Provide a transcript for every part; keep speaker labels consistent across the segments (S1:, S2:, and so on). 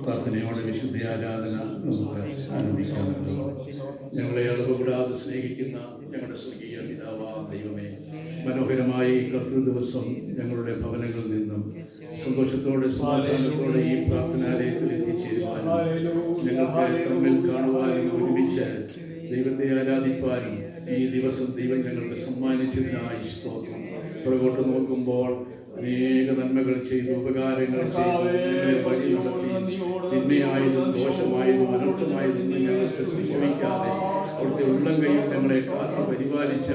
S1: പ്രാർത്ഥനയോടെ വിശുദ്ധ ആരാധന നമുക്ക് ആരംഭിക്കാമല്ലോ. ഞങ്ങളെ അളവുകൂടാതെ സ്നേഹിക്കുന്ന ഞങ്ങളുടെ സ്വർഗീയ പിതാവാ ദൈവമേ, മനോഹരമായി കർത്തൃ ദിവസം ഞങ്ങളുടെ ഭവനങ്ങളിൽ നിന്നും സന്തോഷത്തോടെ സമാധാനത്തോടെ ഈ പ്രാർത്ഥനാലയത്തിൽ എത്തിച്ചേരുവാനും ഞങ്ങൾക്ക് തമ്മിൽ കാണുവാനും ഒരുമിച്ച് ദൈവത്തെ ആരാധിപ്പാനും ഈ ദിവസം ദൈവം ഞങ്ങൾക്ക് സമ്മാനിച്ചതിനായി സ്തോത്രം. പുറകോട്ട് നോക്കുമ്പോൾ അനേക നന്മകൾ ചെയ്തു, ഉപകാരങ്ങൾ ചെയ്തു, തിന്മയായതും ദോഷമായതും അനർത്ഥമായതും ഞങ്ങൾക്ക് സംഭവിക്കാതെ അവിടുത്തെ ഉള്ളം കൈയിൽ ഞങ്ങളെ കാത്തു പരിപാലിച്ച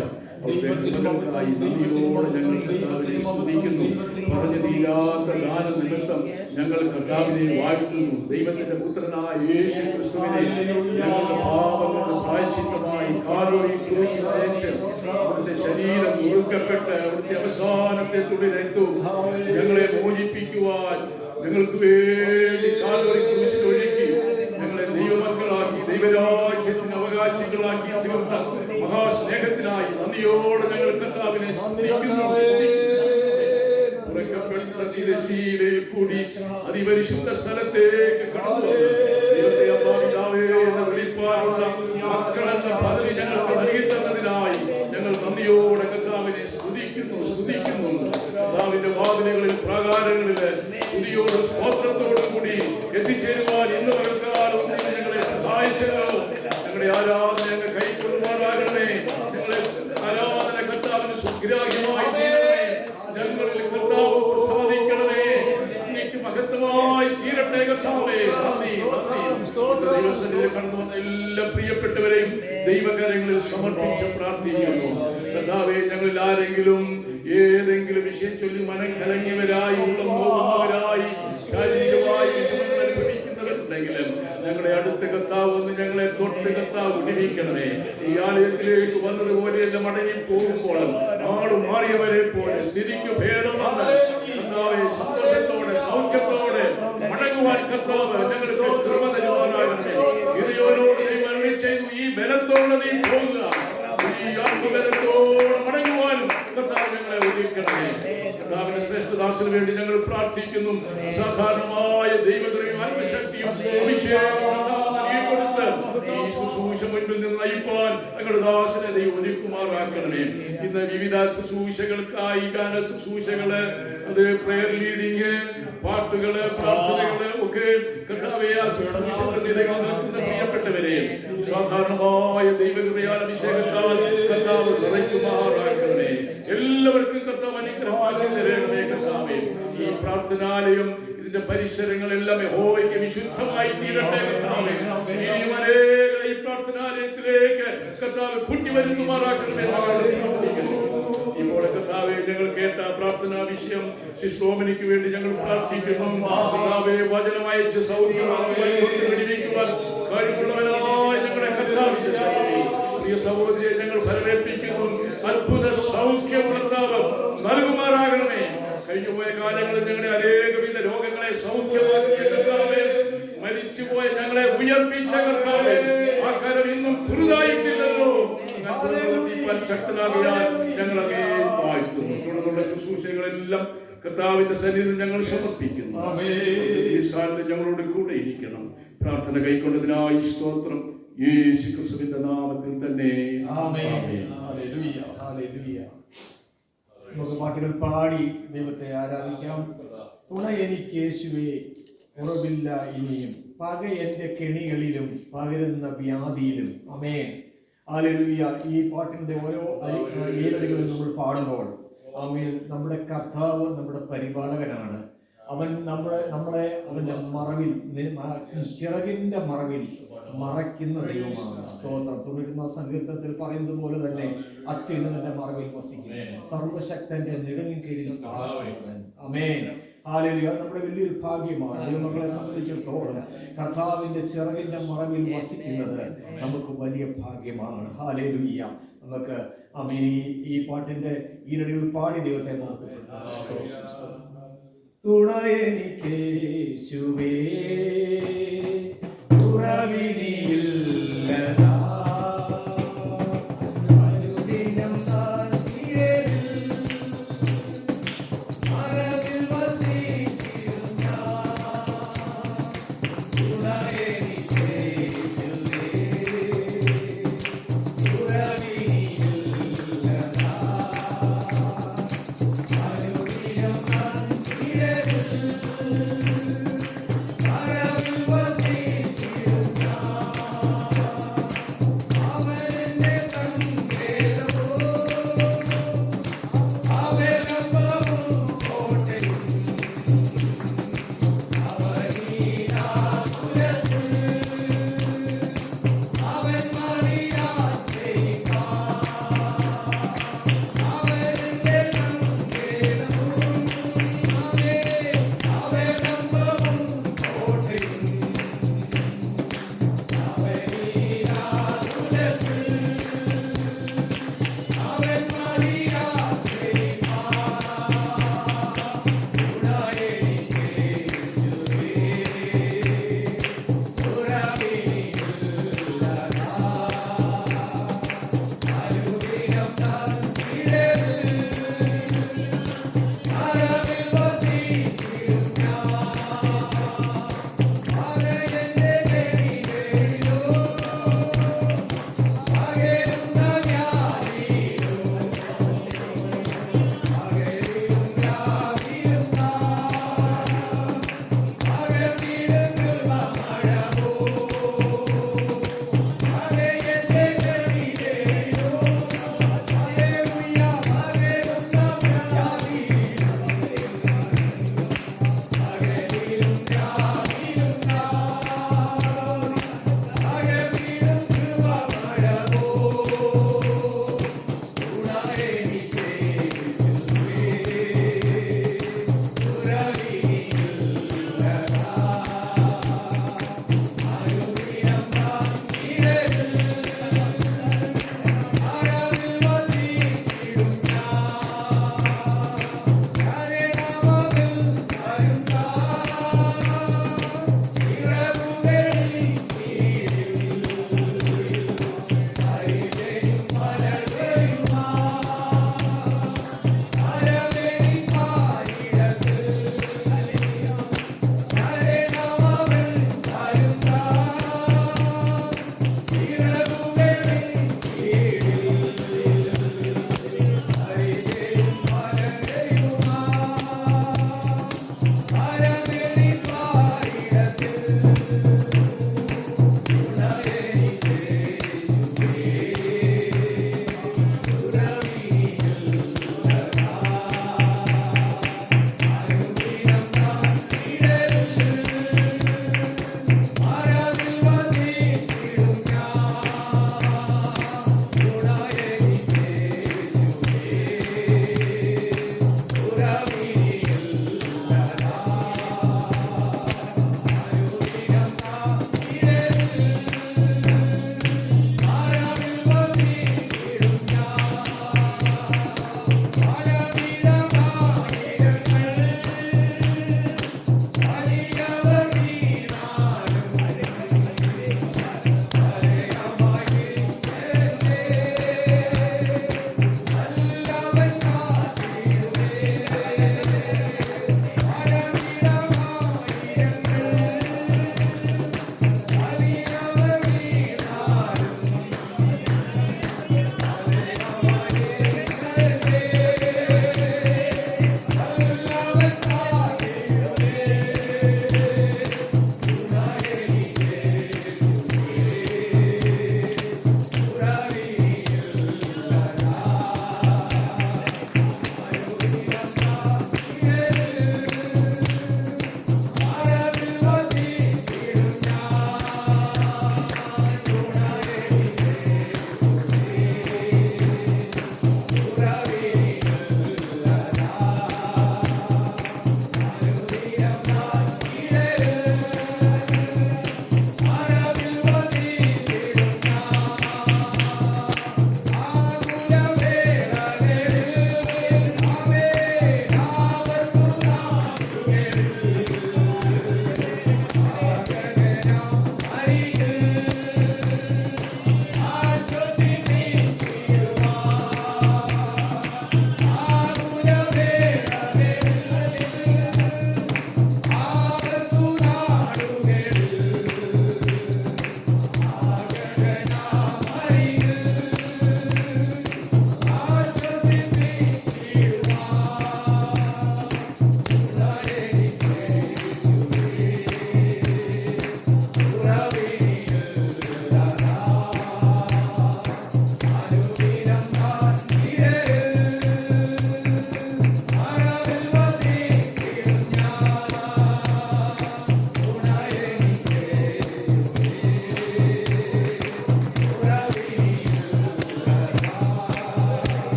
S1: അവിടുത്തെ കൃപകൾക്കായി നന്ദിയോടെ ഞങ്ങൾ കർത്താവിനെ സ്തുതിക്കുന്നു. പറഞ്ഞു തീരാത്ത ദാന നിമിത്തം ഞങ്ങൾ കർത്താവിനെ വാഴ്ത്തുന്നു. ദൈവത്തിന്റെ പുത്രനായ യേശു ക്രിസ്തുവിനെ ഞങ്ങളുടെ പാപങ്ങളുടെ പ്രായശ്ചിത്തമായി കാൽവരിയിൽ ക്രൂശിച്ച് അവിടുത്തെ ശരീരം മുറുക്കപ്പെട്ട് അവിടുത്തെ അവസാനത്തെ തുള്ളി രക്തവും ഞങ്ങളെ മോചിപ്പിക്കുവാൻ ഞങ്ങൾക്ക് വേണ്ടി കാൽവരി ക്രൂശിൽ ഒഴുക്കി ഞങ്ങളെ ദൈവമക്കളാക്കി ദൈവരാജ്യത്തിന് അവകാശികളാക്കി തീർത്ത മഹാസ്നേഹത്തിനായി നന്ദിയോടെ ഞങ്ങൾ കർത്താവിനെ സ്തുതിക്കുന്നു. തുറക്കപ്പെട്ട തിരശ്ശീലയിൽ കൂടി അതിപരിശുദ്ധ സ്ഥലത്തേക്ക് കടന്നു ദൈവത്തെ അമ്മാവിതാവേ എന്ന് വിളിപ്പാറുള്ള മക്കളെന്ന പദവി ഞങ്ങൾക്ക് നൽകിത്തന്നതിനായി ഞങ്ങൾ നന്ദിയോടെ കർത്താവിനെ സ്തുതിക്കുന്നു. കർത്താവിന്റെ വാതിലുകളിൽ പ്രാകാരങ്ങളില് സ്തുതിയോടും സ്തോത്രത്തോടും കൂടി എത്തിച്ചേരുവാൻ ഇന്ന് പകൽക്കാലം ഞങ്ങളെ സഹായിച്ചല്ലോ. ഞങ്ങളുടെ ആരാധന ഞങ്ങൾ കൈക്കൊള്ളുവാനാകണമേ. ഞങ്ങളെ ആരാധന കർത്താവിന് സുഗ്രാഹ്യമായി ഞങ്ങളിൽ കർത്താവ് പ്രസാദിക്കണമേ. അങ്ങേക്ക് മഹത്വമായി തീരട്ടെ കർത്താവേ. ദൈവസന്നിധിയിൽ കടന്നു വന്ന എല്ലാ പ്രിയപ്പെട്ടവരെയും ദൈവകരങ്ങളിൽ സമർപ്പിച്ച് പ്രാർത്ഥിക്കുന്നു. കർത്താവേ, ഞങ്ങളിൽ ആരെങ്കിലും ഏതെങ്കിലും വിഷയം ചൊല്ലി മനം കലങ്ങിയവരായി ഉള്ളം നോക്കുന്നവരായി ശാരീരികമായി വിഷമങ്ങൾ അനുഭവിക്കുന്നവരുണ്ടെങ്കിലും ഞങ്ങളുടെ അടുത്ത കർത്താവ് വന്ന് ഞങ്ങളെ തൊട്ട് കർത്താവ് വിടിവിക്കണമേ. ഈ ആലയത്തിലേക്ക് വന്നതുപോലെയല്ല മടങ്ങി പോകുമ്പോൾ ആള് മാറിയവരെ പോലെ സ്ഥിതിക്ക് ഭേദമാണ് കർത്താവെ. സന്തോഷത്തോടെ സൗഖ്യത്തോടെ മടങ്ങുവാൻ കർത്താവ് ഞങ്ങൾക്ക് കൃപ തരുവാനാകട്ടെ. ഇതയോട് ദൈവം ചെയ്തു ഈ ബലത്തോടെ നീ പോകുക. ഈ ആത്മബലത്തോടെ മടങ്ങുവാനും കർത്താവ് ഞങ്ങളെ ഒരുക്കണമേ. കർത്താവിന്റെ ശ്രേഷ്ഠദാസന് വേണ്ടി ഞങ്ങൾ പ്രാർത്ഥിക്കുന്നു. അസാധാരണമായ ദൈവകൃപയും ആത്മശക്തിയും അഭിഷേകവും നൽകിക്കൊടുത്ത് ഈ ശുശ്രൂഷ മുൻപിൽ നിന്ന് നയിപ്പാൻ ഞങ്ങളുടെ ദാസനെ ദൈവം ഒരുക്കുമാറാക്കണമേ. ഇന്ന് വിവിധ ശുശ്രൂഷകൾക്കായി ഗാന ശുശ്രൂഷകള്, അത് പ്രയർ ലീഡിങ്, പാട്ടുകള്, പ്രാർത്ഥനകള് ഒക്കെ കർത്താവേ ആ ശുശ്രൂഷകളുടെ നിരകൾ നിൽക്കുന്ന പ്രിയപ്പെട്ടവരെ സാധാരണമായ ദൈവകൃപയാൽ അഭിഷേകത്താൽ കർത്താവ് നിറയ്ക്കുമാറാക്കണമേ. എല്ലാവർക്കും കർത്താവ് അനുഗ്രഹം തരണമേ. കർത്താവേ, ഈ പ്രാർത്ഥനാലയം ഇതിന്റെ പരിസരങ്ങളെല്ലാം യഹോവയ്ക്ക് വിശുദ്ധമായി തീരട്ടെ. കർത്താവേ, ഈ പ്രാർത്ഥനാലയത്തിലേക്ക് കർത്താവ് കൂട്ടിവരുത്തുമാറാക്കണമേ. ഇപ്പോൾ കർത്താവേ, ഞങ്ങൾ കേട്ട പ്രാർത്ഥനാ വിഷയം ശിശോമനിക്ക് വേണ്ടി ഞങ്ങൾ പ്രാർത്ഥിക്കുന്നു. കർത്താവേ, വചനമയച്ച് സൗഖ്യമാക്കുവാൻ കഴിവുള്ളവനായ ഞങ്ങളുടെ കർത്താവിന്റെ പ്രിയ സഹോദരിയെ ഞങ്ങൾ ഫലമേൽപ്പിക്കുന്നു. അത്ഭുത സൗഖ്യം കർത്താവ് നൽകുമാറാകണമേ. കഴിഞ്ഞുപോയ കാലങ്ങളിൽ ഞങ്ങളുടെ അനേകവിധ രോഗങ്ങളെ സൗഖ്യമാക്കിയ കർത്താവേ, മരിച്ചുപോയ ഞങ്ങളെ ഉയർപ്പിച്ച കർത്താവേ, ആ കരം ഇന്നും പുതുതായിട്ടില്ലല്ലോ. ശക്തനാകിയാൽ ഞങ്ങൾ അങ്ങേ വായിക്കുന്നു. തുടർന്നുള്ള ശുശ്രൂഷകളെല്ലാം കർത്താവിന്റെ സന്നിധിയിൽ ഞങ്ങൾ സമർപ്പിക്കുന്നു. ഞങ്ങളോട് കൂടെ ഇരിക്കണം. പ്രാർത്ഥന കൈക്കൊണ്ടതിനായി സ്തോത്രം. യേശു ക്രിസ്തുവിന്റെ നാമത്തിൽ തന്നെ ആമേൻ.
S2: നമുക്ക് പാട്ടുകൾ പാടി ദൈവത്തെ ആരാധിക്കാം. തുണ എനിക്ക് യേശുവേ, ഉറവില്ല ഇനിയും, പക എന്റെ കെണികളിലും പകരുന്ന വ്യാധിയിലും. ആമേൻ. ഹല്ലേലൂയ. ഈ പാട്ടിന്റെ ഓരോ ഈരടികളും നമ്മൾ പാടുമ്പോൾ ആമേൻ, നമ്മുടെ കർത്താവ് നമ്മുടെ പരിപാലകനാണ്. അവൻ നമ്മളെ അവന്റെ മറവിൽ, ചിറകിന്റെ മറവിൽ മറയ്ക്കുന്ന ദൈവമാണ്. സ്തോത്രം. 91 സങ്കീർത്തനത്തിൽ പറയുന്നത് പോലെ തന്നെ അത്യുന്നതന്റെ മറവിൽ വസിക്കും, സർവശക്തന്റെ നിഴലിൻ കീഴിൽ. ആമേൻ. ഹല്ലേലൂയ. നമ്മുടെ വലിയൊരു ഭാഗ്യമാണ്. ദൈവമക്കളെ സംബന്ധിച്ചിടത്തോളം കർത്താവിന്റെ ചിറകിന്റെ മറവിൽ വസിക്കുന്നത് നമുക്ക് വലിയ ഭാഗ്യമാണ്. ഹല്ലേലൂയ. നമുക്ക് ആമേൻ ഈ പാട്ടിന്റെ ഈരടികൾ പാടി ദൈവത്തെ മഹത്വപ്പെടുത്താം. തുണ എനിക്ക് യേശുവേ, ഉറവിനിയില്ലതാ, അനുദിനം മറവിൽ വസിച്ചിരുന്ന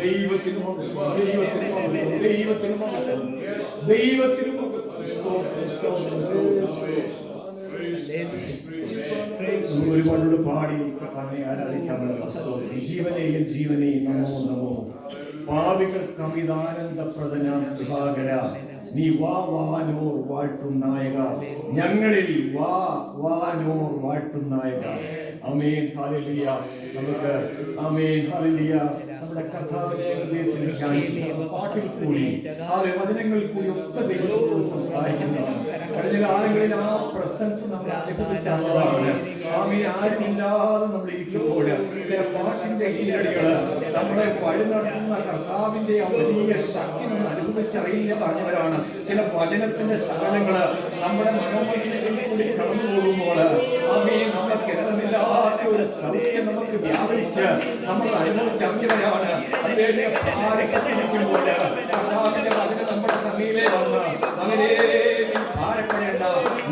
S2: ദൈവത്തിന് മഹത്വം, ദൈവത്തിന് മഹത്വം, ദൈവത്തിന് മഹത്വം, ദൈവത്തിന് മഹത്വം. സ്തോത്രം, സ്തോത്രം, സ്തോത്രം. ഒരുപാട് പാടി കർത്താവിനെ ആരാധിക്കാമല്ലോ. സ്തോത്രം. ജീവനേ എൻ ജീവനേ നമോ നമോ. പാപികൾക്ക് അമിതാനന്ദപ്രദനാം കൃപാകര, നീ വാ വാനോർ വാഴ്ത്തും നായക, ഞങ്ങളിൽ വാ വാനോർ വാഴ്ത്തും നായക. ആമേൻ, ഹല്ലേലൂയ. നമുക്ക് ആമേൻ, ഹല്ലേലൂയ. നമ്മുടെ കർത്താവിനെ ഹൃദയത്തിൽ ധ്യാനിക്കുക. പാട്ടിൽ കൂടി വചനങ്ങൾ കൂടി ഒക്കെ ദൈവത്തോട് സംസാരിക്കുന്നു. കഴിഞ്ഞ കാലങ്ങളിൽ ആ പ്രസൻസ് നമ്മൾ അനുഭവിച്ചതാണ്. ആമേൻ, ആരുമില്ലാതെ നമ്മൾ ഇരിക്കുമ്പോൾ ചില പാട്ടിന്റെ ഈരടികള് നമ്മളെ വഴി നടത്തുന്ന കർത്താവിന്റെ ആ വലിയ ശക്തി നമ്മൾ അനുഭവിച്ചറിയില്ല പറഞ്ഞവരാണ്. ചില വചനത്തിന്റെ ശകലങ്ങള് നമ്മുടെ മനോമണ്ഡലത്തിൽ കൂടി കടന്നു പോകുമ്പോൾ ആമേൻ, നമ്മളെ കിരണമില്ലാത്ത ഒരു സൗഖ്യം നമുക്ക് വ്യാപരിച്ച് നമ്മൾ അനുഭവിച്ചറിഞ്ഞവരാണ്. അതിന്റെ ഭാരപ്പെട്ടിരിക്കുമ്പോൾ കർത്താവിന്റെ വചനം നമ്മുടെ സമീപേ വന്ന് അവരെ നീ ഭാരപ്പെടേണ്ട,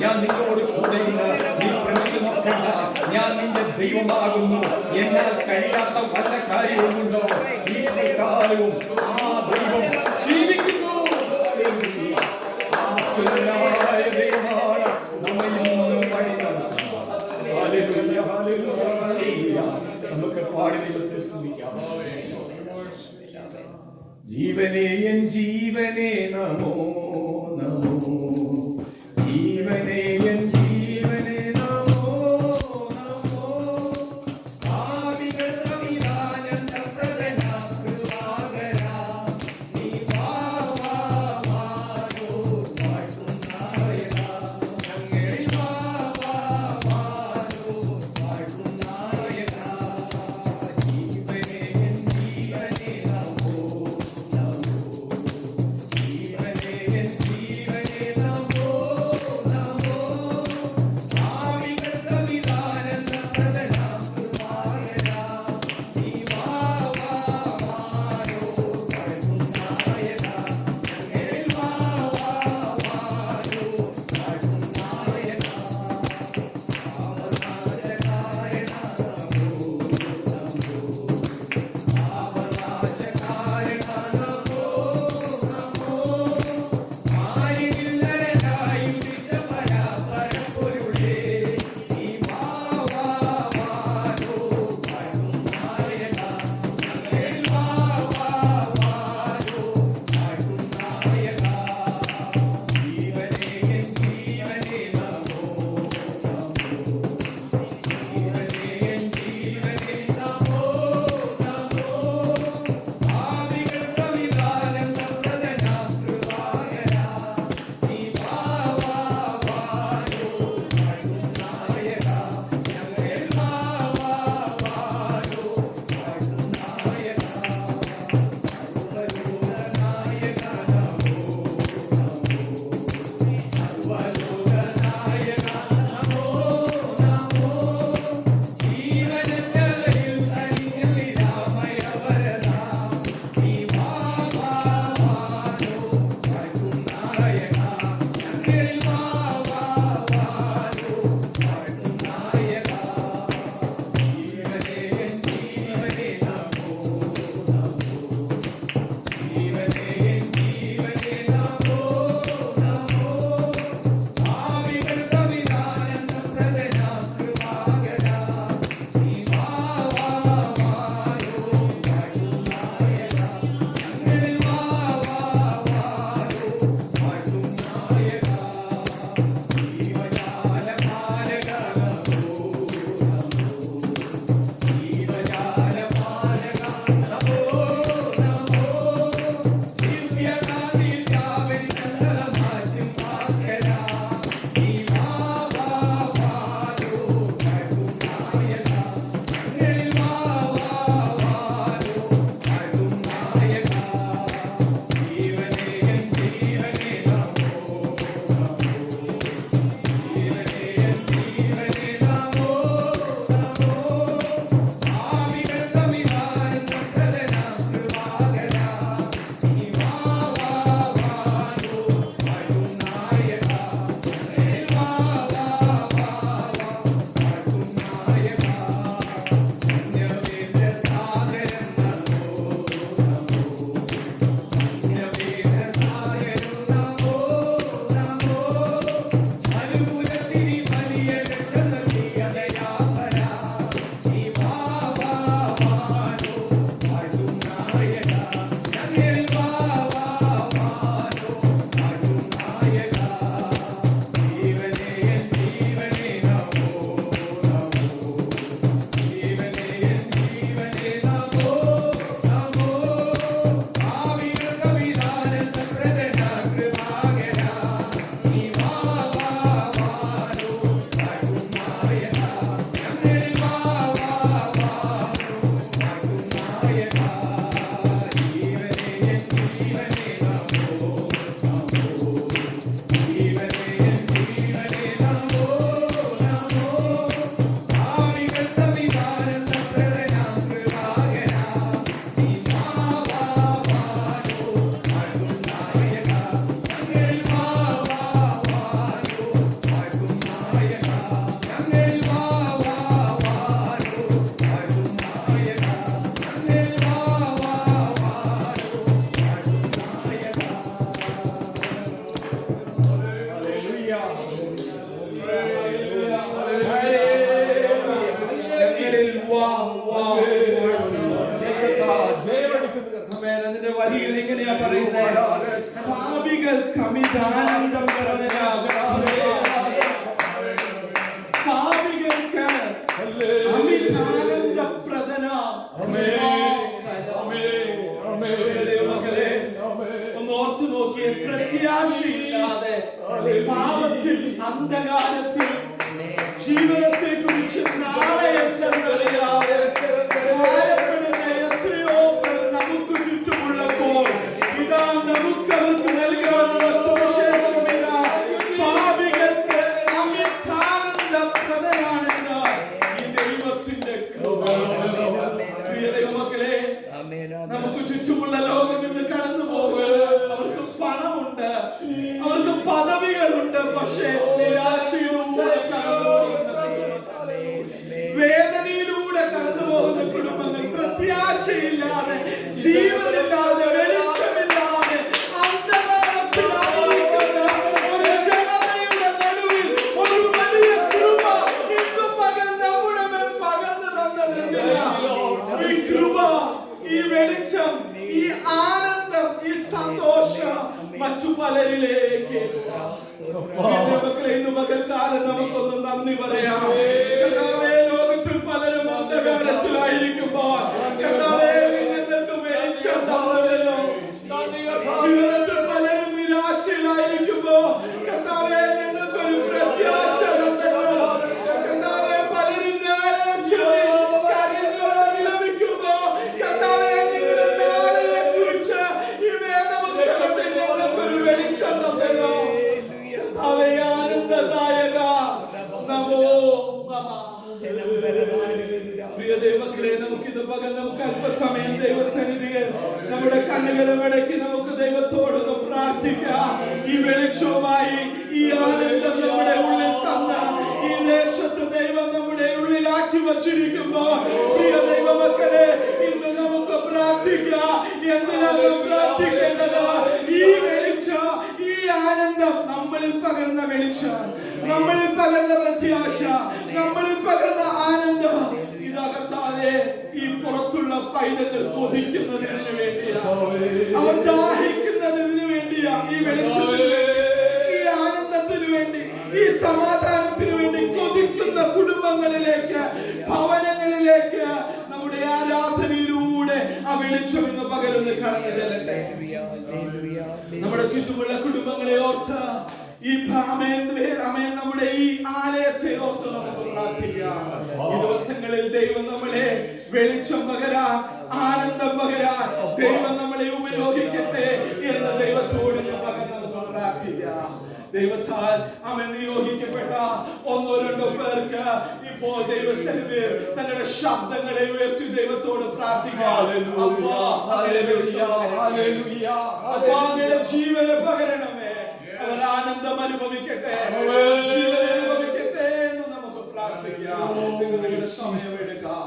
S2: ഞാൻ നിങ്ങളോട് കൂടെയുണ്ട്, നീ ഭ്രമിച്ചു നോക്കണ്ട, ഞാൻ നിന്റെ ദൈവമാകുന്നു, എന്നാൽ കഴിയാത്ത വല്ല കാര്യവുമുണ്ടോ? ഈ കാലവും ആ ദൈവം ജീവിക്കുന്നു. ദൈവമാണ് നമ്മെ ഇന്നും വഴി നടത്തുന്നത്. Hallelujah, hallelujah. നമുക്ക് പാടി ദൈവത്തെ സ്തുതിക്കാം. ജീവനേ എൻ ജീവനേ നമോ നമോ, ജീവനേ എൻ ജീവനേ നമോ നമോ. പാപികൾക്ക് അമിതാനന്ദപ്രദനാം കൃപാകര, നീ വാ വാ വാനോർ വാഴ്ത്തും നായക, ഞങ്ങളിൽ വാ വാ വാനോർ വാഴ്ത്തും നായക. ജീവനേ എൻ ജീവനേ നമോ നമോ, ജീവനേ
S3: ഇങ്ങനെ പറയുന്നത്, പാപികൾക്ക് അമിതാനന്ദം പ്രദനം, പാപികൾക്ക് അമിതാനന്ദ പ്രദനം. മക്കളെ ഒന്ന് ഓർത്തു നോക്കിയേ, പ്രത്യാശയില്ലാതെ പാപത്തിൽ അന്ധകാരത്തിൽ ജീവിതത്തെ കുറിച്ച് നാളെ എന്തെന്നറിയാതെ ഭാരപ്പെടുന്ന എത്രയോ പേർ നമുക്ക് ചുറ്റുമുള്ളപ്പോൾ ഇതാ നമുക്ക് അവർക്ക് നൽകാനുള്ള സുവിശേഷം ഇതാ, പാപികൾക്ക് അമിതാനന്ദ പ്രദനാണെന്ന് ഈ ദൈവത്തിന്റെ കൃപ. പ്രിയ ദൈവമക്കളെ, നമുക്ക് ചുറ്റുമുള്ള ലോകം ഇന്ന് കടന്നു പോകുന്നത് അവർക്ക് പണമുണ്ട്, അവർക്ക് പദവികളുണ്ട്, പക്ഷേ നിരാശയിലൂടെ കടന്നു പോകുന്ന വേദനയിലൂടെ കടന്നു പോകുന്ന കുടുംബങ്ങൾ, പ്രത്യാശയില്ലാതെ, ജീവനില്ലാതെ, വെളിച്ചമില്ലാതെ അന്ധകാരത്തിലായിരിക്കുന്ന ഒരു ജനതയുടെ നടുവിൽ ഒരു വലിയ കൃപ ഇന്ന് പകൽ നമ്മുടെ മേൽ പകർന്നു തന്നതെന്തിനാ? ഈ കൃപ, ഈ വെളിച്ചം, ഈ ആനന്ദം, ഈ സന്തോഷം മറ്റു പലരിലേക്ക്. മക്കളെ, ഇന്ന് പകൽക്കാലം നമുക്കൊന്ന് നന്ദി പറയാം. കർത്താവേ, ലോകത്തിൽ പലരും അന്ധകാരത്തിലായിരിക്കുമ്പോൾ കർത്താവേ, ഞങ്ങൾക്ക് വെളിച്ചം തന്നല്ലോ. ജീവിതത്തിൽ പലരും നിരാശയിലായിരിക്കുമ്പോൾ കർത്താവേ, ഞങ്ങൾക്കൊരു പ്രത്യാശ തന്നല്ലോ. കർത്താവേ, പലരും വിലപിക്കുമ്പോൾ കർത്താവേ, നിങ്ങളുടെ നാളെയെ കുറിച്ച് ഈ വേദപുസ്തകത്തിൽ ഞങ്ങൾക്കൊരു വെളിച്ചം തന്നല്ലോ. കർത്താവേ, ആനന്ദദായക നമോ നമഃ. പ്രിയ ദൈവമക്കളെ, നമുക്കിത് പകൽ നമുക്ക് അല്പസമയം ദൈവസന്നിധിയിൽ നമ്മുടെ കണ്ണുകളെ മടക്കി നമുക്ക് ദൈവത്തോടൊന്ന് പ്രാർത്ഥിക്കാം. ഈ വെളിച്ചവുമായി ഈ ആനന്ദം നമ്മുടെ ഉള്ളിൽ തന്ന ഈ ദേശത്ത് ദൈവം നമ്മുടെ ഉള്ളിലാക്കി വച്ചിരിക്കുമ്പോ പ്രിയ ദൈവമക്കളെ, ഇന്ന് നമുക്ക് പ്രാർത്ഥിക്കാം. എന്തിനാണ് പ്രാർത്ഥിക്കേണ്ടത്? ഈ വെളിച്ചം, ഈ ആനന്ദം നമ്മളിൽ പകർന്ന വെളിച്ചം, നമ്മളിൽ പകർന്ന പ്രത്യാശ, നമ്മളിൽ പകർന്ന ആനന്ദം ഇതകത്താതെ ഈ പുറത്തുള്ള പൈതങ്ങൾ കൊതിക്കുന്നതിന് വേണ്ടിയാ, അവർ ദാഹിക്കുന്നതിന് വേണ്ടിയാ, ഈ വെളിച്ചത്തിന് വേണ്ടി, ഈ ആനന്ദത്തിന് വേണ്ടി, ഈ സമാധാനത്തിന് വേണ്ടി കൊതിക്കുന്ന കുടുംബങ്ങളിലേക്ക്, ഭവനങ്ങളിലേക്ക് നമ്മുടെ ആരാധനയിലൂടെ ആ വെളിച്ചം ഇന്ന് പകരുന്ന കടന്നു ചെല്ലട്ടെ. നമ്മുടെ ചുറ്റുമുള്ള കുടുംബങ്ങളെ ഓർത്ത് ഈ നമ്മുടെ ഈ ആലയത്തെ ഓർത്ത് നമുക്ക് പ്രാർത്ഥിക്കാം. ഈ ദിവസങ്ങളിൽ ദൈവം നമ്മളെ വെളിച്ചം പകരാൻ, ആനന്ദം പകരാൻ ദൈവം നമ്മളെ ഉപയോഗിക്കട്ടെ എന്ന് ദൈവത്തോട് നമുക്ക് പ്രാർത്ഥിക്കാം. ദൈവത്താൽ അവൻ നിയോഗിക്കപ്പെട്ട ഒന്നോ രണ്ടോ പേർക്ക് ഇപ്പോൾ ദൈവസന്നിധി തങ്ങളുടെ ശബ്ദങ്ങളെ ഉയർത്തി ദൈവത്തോട് പ്രാർത്ഥിക്കാം. ജീവനെ പകരണമേ, അവർ ആനന്ദം അനുഭവിക്കട്ടെ, ജീവൻ അനുഭവിക്കട്ടെ എന്ന് നമുക്ക് പ്രാർത്ഥിക്കാം. നിങ്ങളുടെ സമയം എടുക്കാം.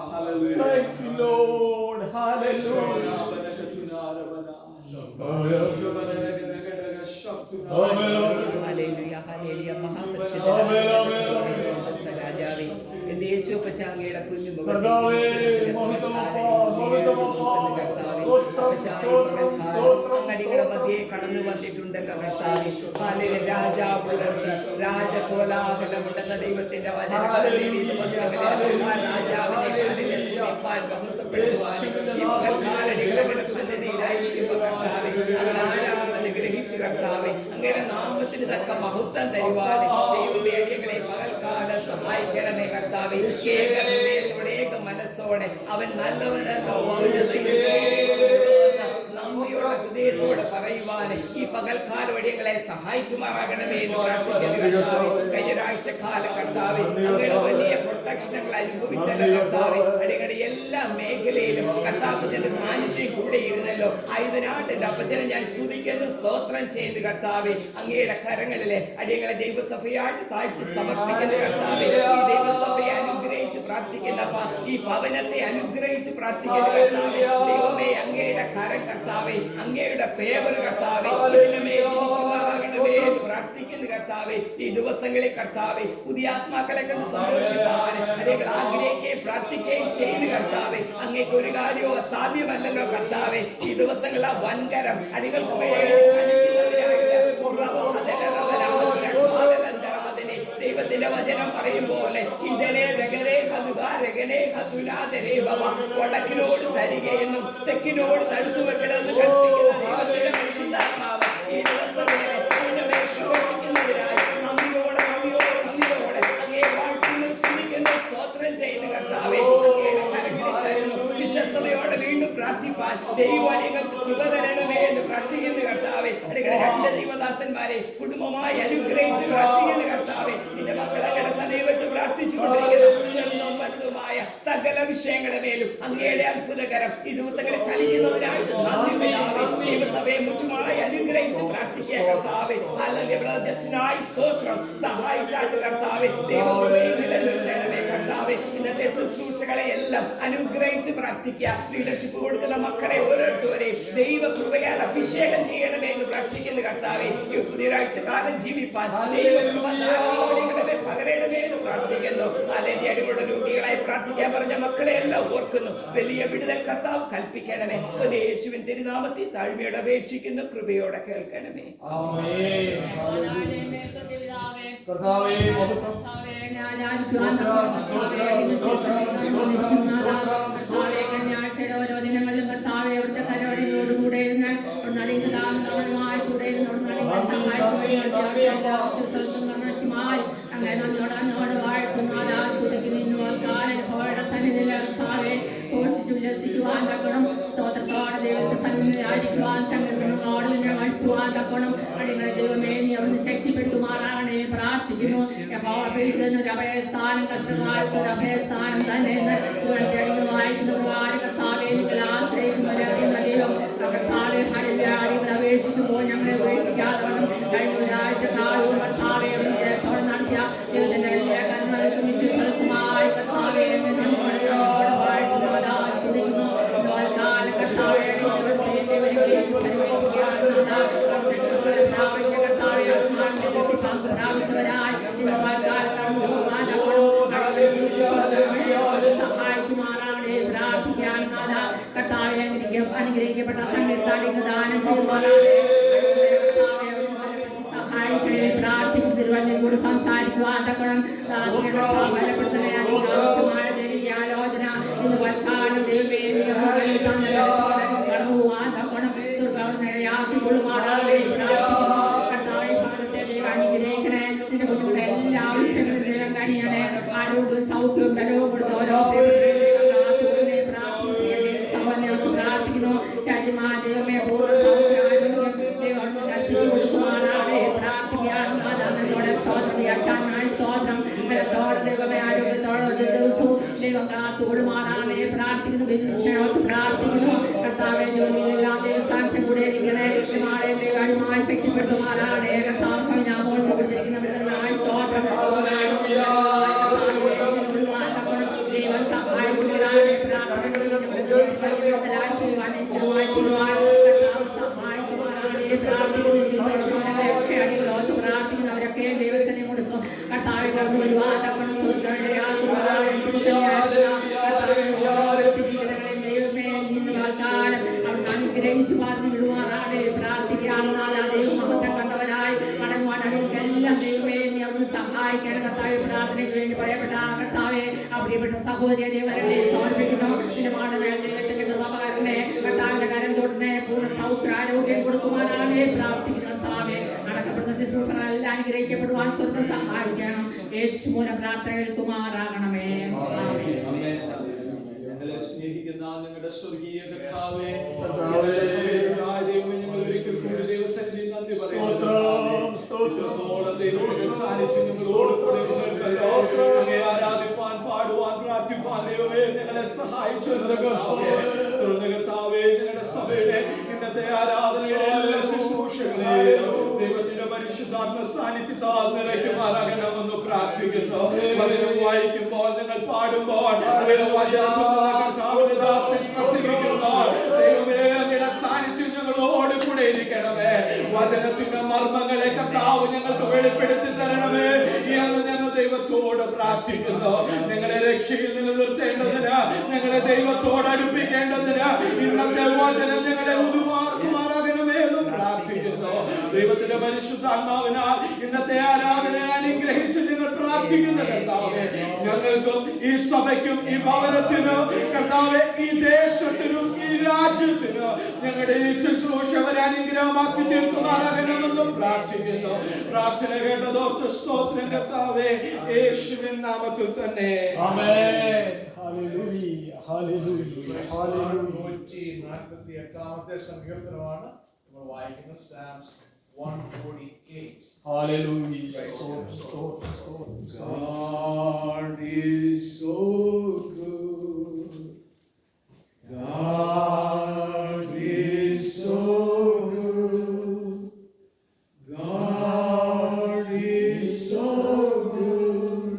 S4: എന്റെ യേശുപ്പച്ചാങ്ങിയുടെ കുഞ്ഞുങ്ങളുടെ മധ്യേ കടന്നു വന്നിട്ടുണ്ടല്ലോ കർത്താവേ. രാജകോലാഹലമുണ്ടെന്ന ദൈവത്തിന്റെ വചനങ്ങളിൽ ഈ ദിവസങ്ങളിൽ ആ രാജാവിനെ സ്തുതിപ്പാൻ ബഹുത്വപ്പെടുവാൻ ഈ പകൽക്കാലടികളുടെ സന്നിധിയിലായിരിക്കുമ്പോൾ കർത്താവേ, ആരാണെന്ന് ഗ്രഹിച്ചു കർത്താവേ, അങ്ങയുടെ നാമത്തിന് തക്ക മഹത്വം തരുവാൻ ദൈവവേദികളെ പകൽക്കാലം സഹായിക്കണമേ കർത്താവേ. ഏക ഹൃദയത്തോടെ, ഏക മനസ്സോടെ അവൻ നല്ലവനല്ലോ, അവന്റെ നന്ദിയുള്ള ഹൃദയത്തോടെ പറയുവാൻ ഈ പകൽക്കാല വഴികളെ സഹായിക്കുമാറാകണമേ എന്ന് പ്രാർത്ഥിക്കുന്നു കർത്താവേ. കഴിഞ്ഞ ഒരാഴ്ചക്കാലം കർത്താവേ, അങ്ങയുടെ വലിയ പ്രൊട്ടക്ഷനുകൾ അനുഭവിച്ചല്ലോ കർത്താവേ. അടിയുടെ എല്ലാ മേഖലയിലും കർത്താവിന്റെ സാന്നിധ്യം കൂടെ ഇരുന്നല്ലോ. ആയുധനാട്ടിന്റെ അപ്പച്ചനെ ഞാൻ സ്തുതിക്കുന്നു, സ്തോത്രം ചെയ്ത് കർത്താവേ. അങ്ങയുടെ കരങ്ങളിലെ അടിയങ്ങളെ ദൈവസഭയായിട്ട് താഴ്ത്തി സമർപ്പിക്കുന്ന കർത്താവേ. ഈ ദൈവസഭയെ അനുഗ്രഹിച്ച് പ്രാർത്ഥിക്കുന്നപ്പ, ഈ ഭവനത്തെ അനുഗ്രഹിച്ച് പ്രാർത്ഥിക്കുന്ന കർത്താവേ. ദൈവമേ, അങ്ങയുടെ കരം കർത്താവേ, അങ്ങയുടെ ഫേവർ കർത്താവേ, ഇതിനുമേൽ മാറാകണമേ എന്ന് പ്രാർത്ഥിക്കുന്നു കർത്താവേ. ഈ ദിവസങ്ങളിൽ കർത്താവേ പുതിയ ആത്മാക്കളെ കണ്ട് സന്തോഷിപ്പാൻ അടികൾ ആഗ്രഹിക്കുകയും പ്രാർത്ഥിക്കുകയും ചെയ്യുന്നു കർത്താവേ. അങ്ങേക്ക് ഒരു കാര്യവും അസാധ്യമല്ലല്ലോ കർത്താവേ. ഈ ദിവസങ്ങളിൽ ആ വൻകരം അടികൾക്ക് വേണ്ടി ചലിക്കുന്നതിനായിട്ട് ദൈവത്തിന്റെ വചനം പറയും പോലെ വടക്കിനോട് തരികയെന്നും തെക്കിനോട് തടുത്തു വെക്കണമെന്ന് കൽപ്പിക്കുന്ന ദൈവത്തിന്റെ പരിശുദ്ധാത്മാവ് ഈ ദിവസങ്ങളിൽ അങ്ങേ വാഴ്ത്തുന്നു, സ്തുതിക്കുന്നു, സ്തോത്രം ചെയ്യുന്നു കർത്താവേ. അങ്ങയുടെ കരങ്ങളിൽ തരുന്നു. വിശ്വസ്തയോടെ വീണ്ടും പ്രാർത്ഥിപ്പാൻ ദൈവങ്ങൾക്ക് കൃപ തരണമേ എന്ന് പ്രാർത്ഥിക്കുന്നു കർത്താവേ. അടിക്കടെ 2 ദൈവദാസന്മാരെ കുടുംബമായി അനുഗ്രഹിച്ച് പ്രാർത്ഥിക്കുന്നു കർത്താവേ. നിന്റെ മക്കളെ സദൈവ വെച്ച് പ്രാർത്ഥിച്ചുകൊണ്ടിരിക്കുന്നു. ചെറുതും വലുതുമായ സകല വിഷയങ്ങളുടെ മേലും അങ്ങയുടെ അത്ഭുതകരം ഈ ദിവസങ്ങളിൽ ചലിക്കുന്നതിനായിട്ട് നന്ദി പിതാവേ. ദൈവസഭയെ മുറ്റുമായി അനുഗ്രഹിച്ച് പ്രാർത്ഥിക്കുക കർത്താവേ. ജസ്റ്റിനായി സ്തോത്രം സഹായിച്ചാട്ട് കർത്താവേ. ദൈവകൃപയെ നിലനിർത്തണമേ കർത്താവേ. ഇന്നത്തെ ശുശ്രൂഷകളെ എല്ലാം അനുഗ്രഹിച്ച് പ്രാർത്ഥിക്കുക. ലീഡർഷിപ്പ് കൊടുക്കുന്ന മക്കളെ ഓരോരുത്തരെയും ദൈവകൃപയാൽ അഭിഷേകം ചെയ്യണമേ എന്ന് പ്രാർത്ഥിക്കുന്നു കർത്താവേ. ഈ പുതിയൊരാഴ്ച കാലം ജീവിപ്പാൻ ദൈവകൃപ പകരണമേ എന്ന് പ്രാർത്ഥിക്കുന്നു. അല്ലെങ്കിൽ അടികളുടെ രോഗികളായി പ്രാർത്ഥിക്കാൻ പറഞ്ഞ മക്കളെ എല്ലാം ഓർക്കുന്നു. വലിയ വിടുതൽ കർത്താവ് കൽപ്പിക്കണമേ. യേശുവിൻ തിരുനാമത്തിൽ താഴ്മയോടെ അപേക്ഷിക്കുന്നു. കൃപയോടെ കേൾക്കണമേ.
S5: ഓരോ ദിനങ്ങളിലും കർത്താവെ അവിടുത്തെ കരവടിയോടുകൂടെ അങ്ങനെ വാഴ്ത്തുന്ന സന്നിധിയിലെ ഉല്ലസിക്കുവാൻ തക്കണം. സ്തോത്രത്തോടെ ദൈവത്തെ സന്നിധിയായിരിക്കുവാൻ സംഘങ്ങളോട് നിന്നെ മനസ്സുവാൻ തക്കണം. അടികളെ ദൈവമേ നീ അവിടുന്ന് ശക്തിപ്പെടുത്തുമാറാകണേ പ്രാർത്ഥിക്കുന്നു. ഒരു അഭയസ്ഥാനം കഷ്ടകാലത്ത് ഒരു അഭയസ്ഥാനം തന്നെ വായിക്കുന്നവരുമാരും ആശ്രയിക്കുന്നവരറിയുന്ന അപേക്ഷിക്കുമ്പോൾ ഞങ്ങളെ ഉപേക്ഷിക്കാതെ കഴിഞ്ഞ ഒരാഴ്ച കാലവും കർത്താവെ നടത്തിയ ദൈവത്തിന്റെ വലിയ കർമ്മങ്ങൾക്കും വിശുദ്ധർക്കുമായി കർത്താവെ സഹായിക്കുമാറാണ് പ്രാർത്ഥിക്കാൻ കർത്താവെ അനുഗ്രഹിക്കപ്പെട്ട സംഗീതാലിക്ക് ദാനം ചെയ്യുവാനാണ് സഹായിക്കണേ പ്രാർത്ഥിക്കും. തിരുവനന്തപുരം സംസാരിക്കുവാൻ തക്കണം. ആവശ്യമായ ആലോചന ഇന്ന് വൽക്കാലം കടന്നു പോവാൻ തക്കണം. സുഖയാക്കിക്കൊള്ളുമാറാണ് അനുഗ്രഹിക്കണേ. നിന്റെ കുട്ടികളുടെ എല്ലാ ആവശ്യങ്ങളും ദൈവം കണിയണേ. ആരോഗ്യവും സൗഖ്യവും ബലവും കൊടുത്ത് ഓരോ പ്രാർത്ഥിക്കുന്നു. ശാന്തിമാ ദൈവമേ പൂർണ്ണ സൗഖ്യം ദൈവം കൽപ്പിച്ചു കൊടുക്കുവാനാണ് പ്രാർത്ഥിക്കാൻ സ്തോത്രം ബലത്തോടെ ദൈവമേ ആരോഗ്യത്തോടെ ദിവസവും ദൈവം കാത്തുകൊടുമാറാണ് പ്രാർത്ഥിക്കുന്നു. പ്രാർത്ഥിക്കുന്നു കർത്താവെ ജോലിയിലെല്ലാം ദൈവസ്ഥാനത്തിൽ കൂടെ ഇരിക്കണേ. നാളെ ദൈവമായി ശക്തിപ്പെടുത്തുമാറാണ് കർത്താവ് ഞാൻ കൊടുത്തിരിക്കുന്നവരുടെ സ്തോത്രം ദൈവം സഹായിക്കുന്നതാണ് പ്രാർത്ഥിക്കുന്നവരൊക്കെ ദൈവസ്ഥനെ കൊടുക്കും. കർത്താവെ കടന്നു വരുവാൻ അനുഗ്രഹിച്ചു പറഞ്ഞു വിടുവാനാണ് പ്രാർത്ഥിക്കാൻ ദൈവമഹത്വം കണ്ടവരായി മടങ്ങുവാൻ അടിക്കെല്ലാം ദൈവമേ നീ അവിടുന്ന് സഹായിക്കാൻ കർത്താവെ പ്രാർത്ഥനയ്ക്ക് വേണ്ടി പറയപ്പെട്ട കർത്താവെ ആ പ്രിയപ്പെട്ട സഹോദരിയെ ദൈവരെ സമർപ്പിക്കുന്നു. ദൈവത്തിന്റെ കൃപകാരനെ കർത്താവിന്റെ കരം തൊട്ടിനെ പൂർണ്ണ സൗഖ്യ ആരോഗ്യം കൊടുക്കുവാനാണ് പ്രാർത്ഥിക്കുന്ന കർത്താവെ. അടക്കപ്പെടുന്ന ശുശ്രൂഷകളെല്ലാം അനുഗ്രഹിക്കപ്പെടുവാൻ സ്വർഗ്ഗം സഹായിക്കണം. യേശു മൂലം പ്രാർത്ഥന കേൾക്കുമാറാകണമേ.
S3: ഞങ്ങളെ സ്നേഹിക്കുന്ന ഞങ്ങളുടെ സ്വർഗീയ കർത്താവേ, ദൈവമേ ഞങ്ങൾ ഒരിക്കൽ കൂടി ദൈവസന്നിധിയിൽ നന്ദി പറയുന്നു. സ്തോത്രത്തോടെ ദൈവത്തിന്റെ സാന്നിധ്യം ഞങ്ങളോട് കൂടെ അങ്ങയെ ആരാധിപ്പാൻ പാടുവാൻ പ്രാർത്ഥിപ്പാൻ ദൈവമേ ഞങ്ങളെ സഹായിച്ചു കർത്താവേ. ഞങ്ങളുടെ സഭയുടെ ഇന്നത്തെ ആരാധനയുടെ എല്ലാ ശുശ്രൂഷകളെയും ദൈവത്തിന്റെ പരിശുദ്ധാത്മ സാന്നിധ്യത്താൽ നിറയ്ക്കുമാറാകണമെന്ന് പ്രാർത്ഥിക്കുന്നു. വചനം വായിക്കുമ്പോൾ നിങ്ങൾ പാടുമ്പോൾ അവരുടെ കർത്താവിന്റെ ദാസൻ പ്രസംഗിക്കുമ്പോൾ ദൈവമേ അങ്ങയുടെ സാന്നിധ്യം ഞങ്ങളോട് കൂടെ ഇരിക്കണമേ. വചനത്തിന്റെ മർമ്മങ്ങളെ കർത്താവ് ഞങ്ങൾക്ക് വെളിപ്പെടുത്തി തരണമേ എന്ന് ഞങ്ങൾ ദൈവത്തോട് പ്രാർത്ഥിക്കുന്നു. ഞങ്ങളെ രക്ഷയിൽ നിലനിർത്തേണ്ടതിന്, ഞങ്ങളെ ദൈവത്തോട് അടുപ്പിക്കേണ്ടതിന് ഇന്നത്തെ വചനം ഞങ്ങളെ ഉതുമാർക്കുമാറാകണമേ എന്നും പ്രാർത്ഥിക്കുന്നു. ദൈവത്തിന്റെ പരിശുദ്ധാത്മാവിനാൽ ഇന്നത്തെ ആരാധനയെ അനുഗ്രഹിച്ച് ഞങ്ങൾ പ്രാർത്ഥിക്കുന്നു കർത്താവേ. ഞങ്ങൾക്കും ഈ സഭയ്ക്കും ഈ ഭവനത്തിനും കർത്താവേ ഈ ദേശത്തിനും ഈ രാജ്യത്തിനും ഞങ്ങളുടെ ഈ ശുശ്രൂഷ വരെ അനുഗ്രഹമാക്കി തീർക്കുമാറാകണമെന്നും പ്രാർത്ഥിക്കുന്നു. പ്രാർത്ഥന കേട്ടതോർത്ത് സ്തോത്രം കർത്താവേ, യേശുവിൻ നാമത്തിൽ തന്നെ
S2: ആമേൻ. ഹല്ലേലൂയ, ഹല്ലേലൂയ, ഹല്ലേലൂയ.
S6: 148ാമത്തെ സങ്കീർത്തനമാണ് നമ്മൾ വായിക്കുന്നത്. Psalms 148.
S2: ഹല്ലേലൂയ.
S1: God is so good. God is so good. God is so good.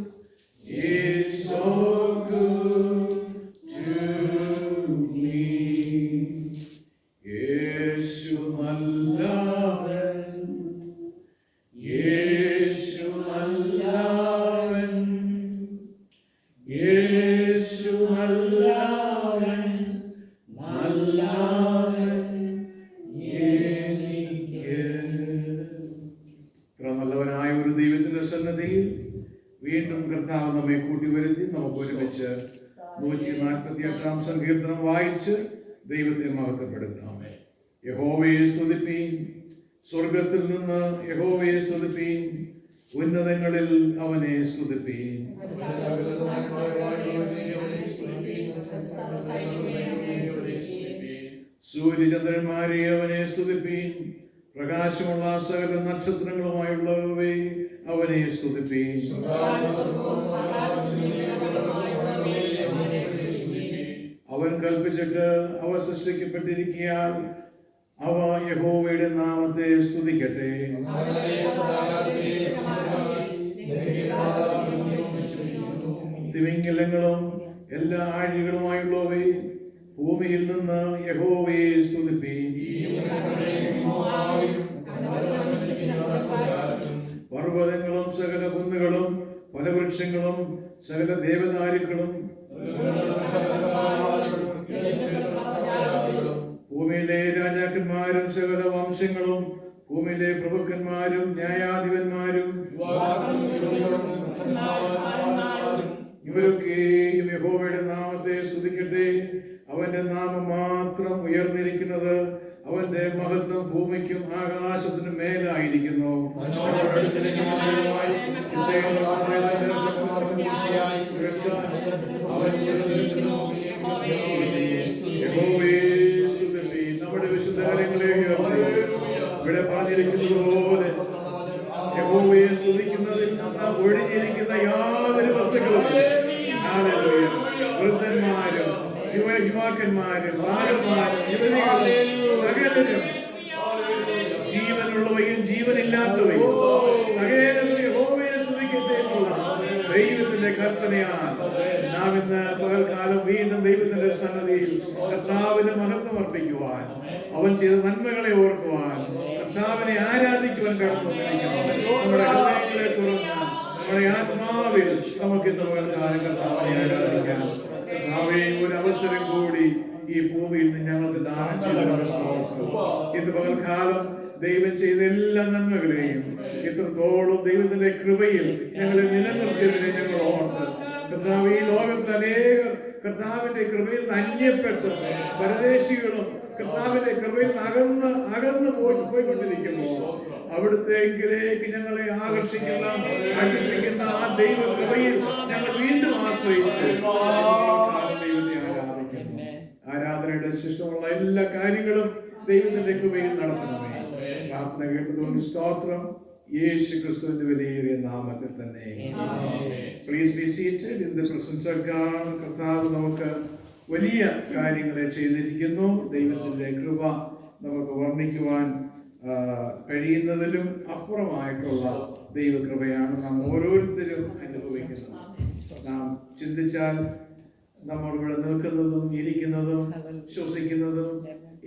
S1: Is so good to me. യേശു നല്ലവൻ, യേശു നല്ലവൻ, യേശു നല്ലവൻ, നല്ലവൻ എനിക്ക്. ഇത്ര നല്ലവനായ ഒരു ദൈവത്തിന്റെ സന്നദ്ധിയിൽ വീണ്ടും കർത്താവ് നമ്മെ കൂട്ടിവരുത്തി നമുക്ക് ഒരുമിച്ച് 148ാം സങ്കീർത്തനം വായിച്ച് ദൈവത്തെ മഹത്വപ്പെടുത്താം. യഹോവയെ സ്തുതിപ്പീൻ, സ്വർഗത്തിൽ നിന്ന് യഹോവയെ സ്തുതിപ്പീൻ, ഉന്നതങ്ങളിൽ അവനെ സ്തുതിപ്പീൻ. സൂര്യചന്ദ്രന്മാരെ അവനെ സ്തുതിപ്പീൻ, പ്രകാശമുള്ള സകല നക്ഷത്രങ്ങളുമായുള്ളവയെ അവനെ സ്തുതിപ്പീൻ. അവൻ കൽപ്പിച്ചിട്ട് അവ സൃഷ്ടിക്കപ്പെട്ടിരിക്കയാൽ അവ യഹോവയുടെ നാമത്തെ സ്തുതിക്കട്ടെ. തിമിംഗലങ്ങളും എല്ലാ ആഴികളുമായുള്ളവയെ ഭൂമിയിൽ നിന്ന് യഹോവയെ സ്തുതിപ്പീൻ. പർവ്വതങ്ങളും സകല കുന്നുകളും ഫലവൃക്ഷങ്ങളും സകല ദേവദാരുക്കളും ഭൂമിയിലെ രാജാക്കന്മാരും സകല വംശങ്ങളും ഭൂമിയിലെ പ്രഭുക്കന്മാരും ന്യായാധിപന്മാരും ഇവരൊക്കെയും യഹോവയുടെ നാമത്തെ സ്തുതിക്കട്ടെ. അവന്റെ നാമം മാത്രം ഉയർന്നിരിക്കുന്നത്, അവന്റെ മഹത്വം ഭൂമിക്കും ആകാശത്തിനും മേലായിരിക്കുന്നു. നമ്മുടെ വിശുദ്ധ കാര്യങ്ങളെ ഇവിടെ പറഞ്ഞിരിക്കുന്നത് പോലെ യഹോവയെ സ്തുതിക്കുന്നതിൽ നിന്ന് ഒഴിഞ്ഞിരിക്കുന്ന യാതൊരു വസ്തുക്കളും വൃദ്ധന്മാരും യുവാക്കന്മാരും ബാലന്മാരും യുവതികളും സകലരും ജീവനുള്ളവയും ജീവനില്ലാത്തവയും സകലരും യഹോവയെ സ്തുതിക്കട്ടെ എന്നുള്ള ദൈവത്തിന്റെ കൽപ്പനയാണ്. നാം ഇന്ന് പകൽക്കാലം വീണ്ടും ദൈവത്തിന്റെ സന്നദ്ധിയിൽ കർത്താവിന് മഹത്വം അർപ്പിക്കുവാൻ, അവൻ ചെയ്ത നന്മകളെ ഓർക്കുവാൻ, കർത്താവിനെ ആരാധിക്കുവാൻ കടന്നു വന്നിരിക്കുന്നു. നമ്മുടെ ഹൃദയങ്ങളെ തുറന്ന് നമ്മുടെ ആത്മാവിൽ നമുക്ക് ഇന്ന് പകൽക്കാലം കർത്താവിനെ ആരാധിക്കാം. കർത്താവേ, ഒരു അവസരം കൂടി ഈ ഭൂമിയിൽ നിന്ന് ഞങ്ങൾക്ക് ദാനം ചെയ്തവരുടെ ഇന്ന് പകൽക്കാലം ദൈവം ചെയ്ത എല്ലാ നന്മകളെയും ഇത്രത്തോളം ദൈവത്തിന്റെ കൃപയിൽ ഞങ്ങളെ നിലനിർത്തിയതിനെ ഞങ്ങൾ ഓർത്ത് കർത്താവ്, ഈ ലോകത്തിൽ അനേകർ കർത്താവിന്റെ കൃപയിൽ അന്യപ്പെട്ട് പരദേശികളും കർത്താവിന്റെ കൃപയിൽ അകന്ന് പോയിക്കൊണ്ടിരിക്കുമ്പോൾ അവിടുത്തേക്കിലേക്ക് ഞങ്ങളെ ആകർഷിക്കുന്ന അടുപ്പിക്കുന്ന ആ ദൈവ കൃപയിൽ ഞങ്ങൾ വീണ്ടും ആശ്രയിച്ച് ദൈവത്തെ ആരാധിക്കുന്നു. ആരാധനയുടെ ശിഷ്ടമുള്ള എല്ലാ കാര്യങ്ങളും ദൈവത്തിന്റെ കൃപയിൽ നടത്തണമേ. പ്രാർത്ഥന കേട്ടതുകൊണ്ട് സ്തോത്രം. യേശു ക്രിസ്തുവിന്റെ വിലയേറിയ നാമത്തിൽ തന്നെ. Please be seated in the presence of God. കർത്താവ് നമുക്ക് വലിയ കാര്യങ്ങളെ ചെയ്തിരിക്കുന്നു. ദൈവത്തിന്റെ കൃപ നമുക്ക് വർണ്ണിക്കുവാൻ കഴിയുന്നതിലും അപ്പുറമായിട്ടുള്ള ദൈവകൃപയാണ് നാം ഓരോരുത്തരും അനുഭവിക്കുന്നത്. നാം ചിന്തിച്ചാൽ നമ്മൾ ഇവിടെ നിൽക്കുന്നതും ഇരിക്കുന്നതും ശ്വസിക്കുന്നതും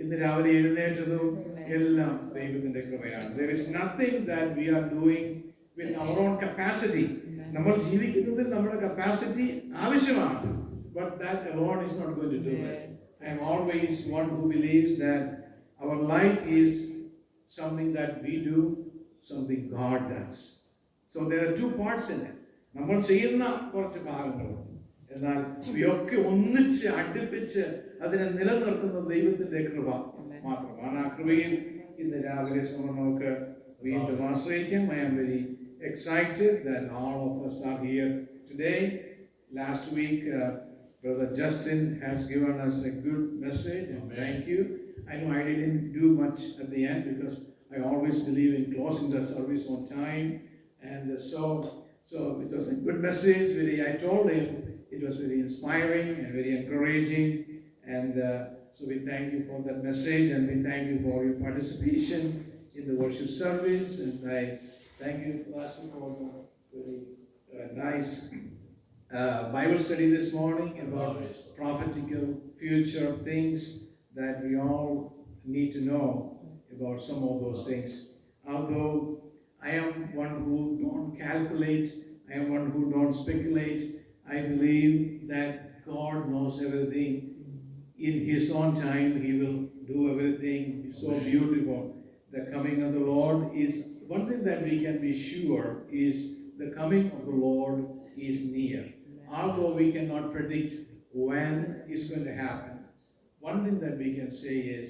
S1: ഇന്ന് രാവിലെ എഴുന്നേറ്റതും എല്ലാം ദൈവത്തിന്റെ കൃപയാണ്. There is nothing that we are doing with our own capacity. നമ്മൾ ജീവിക്കുന്നതിൽ നമ്മുടെ capacity ആവശ്യമാണ്. But that alone is not going to do it. I am always one who believes that our life is something that we do, something God does. So there are two parts in it. നമ്മൾ ചെയ്യുന്ന കുറച്ച് ഭാഗങ്ങളുണ്ട്, എന്നാൽ ഇവയൊക്കെ ഒന്നിച്ച് അടുപ്പിച്ച് അതിനെ നിലനിർത്തുന്ന ദൈവത്തിന്റെ കൃപ മാത്രമാണ്. ആ കൃപയിൽ ഇന്ന് രാവിലെ നമുക്ക് വീണ്ടും ആശ്രയിക്കാം. I am very excited that all of us are here today. Last week, Brother Justin has given us a good message, and thank you. I know I didn't do much at the end because I always believe in closing the service on time, and so it was a good message. I told him it was very inspiring and very encouraging, and so we thank you for that message, and we thank you for your participation in the worship service, and I thank you, Pastor, for the very nice Bible study this morning about prophetical future things that we all need to know about some of those things. Although I am one who don't calculate, I am one who don't speculate, I believe that God knows everything. In His own time, He will do everything. It's so beautiful. The coming of the Lord is, one thing that we can be sure is the coming of the Lord is near. Although we cannot predict when it's going to happen, one thing that we can say is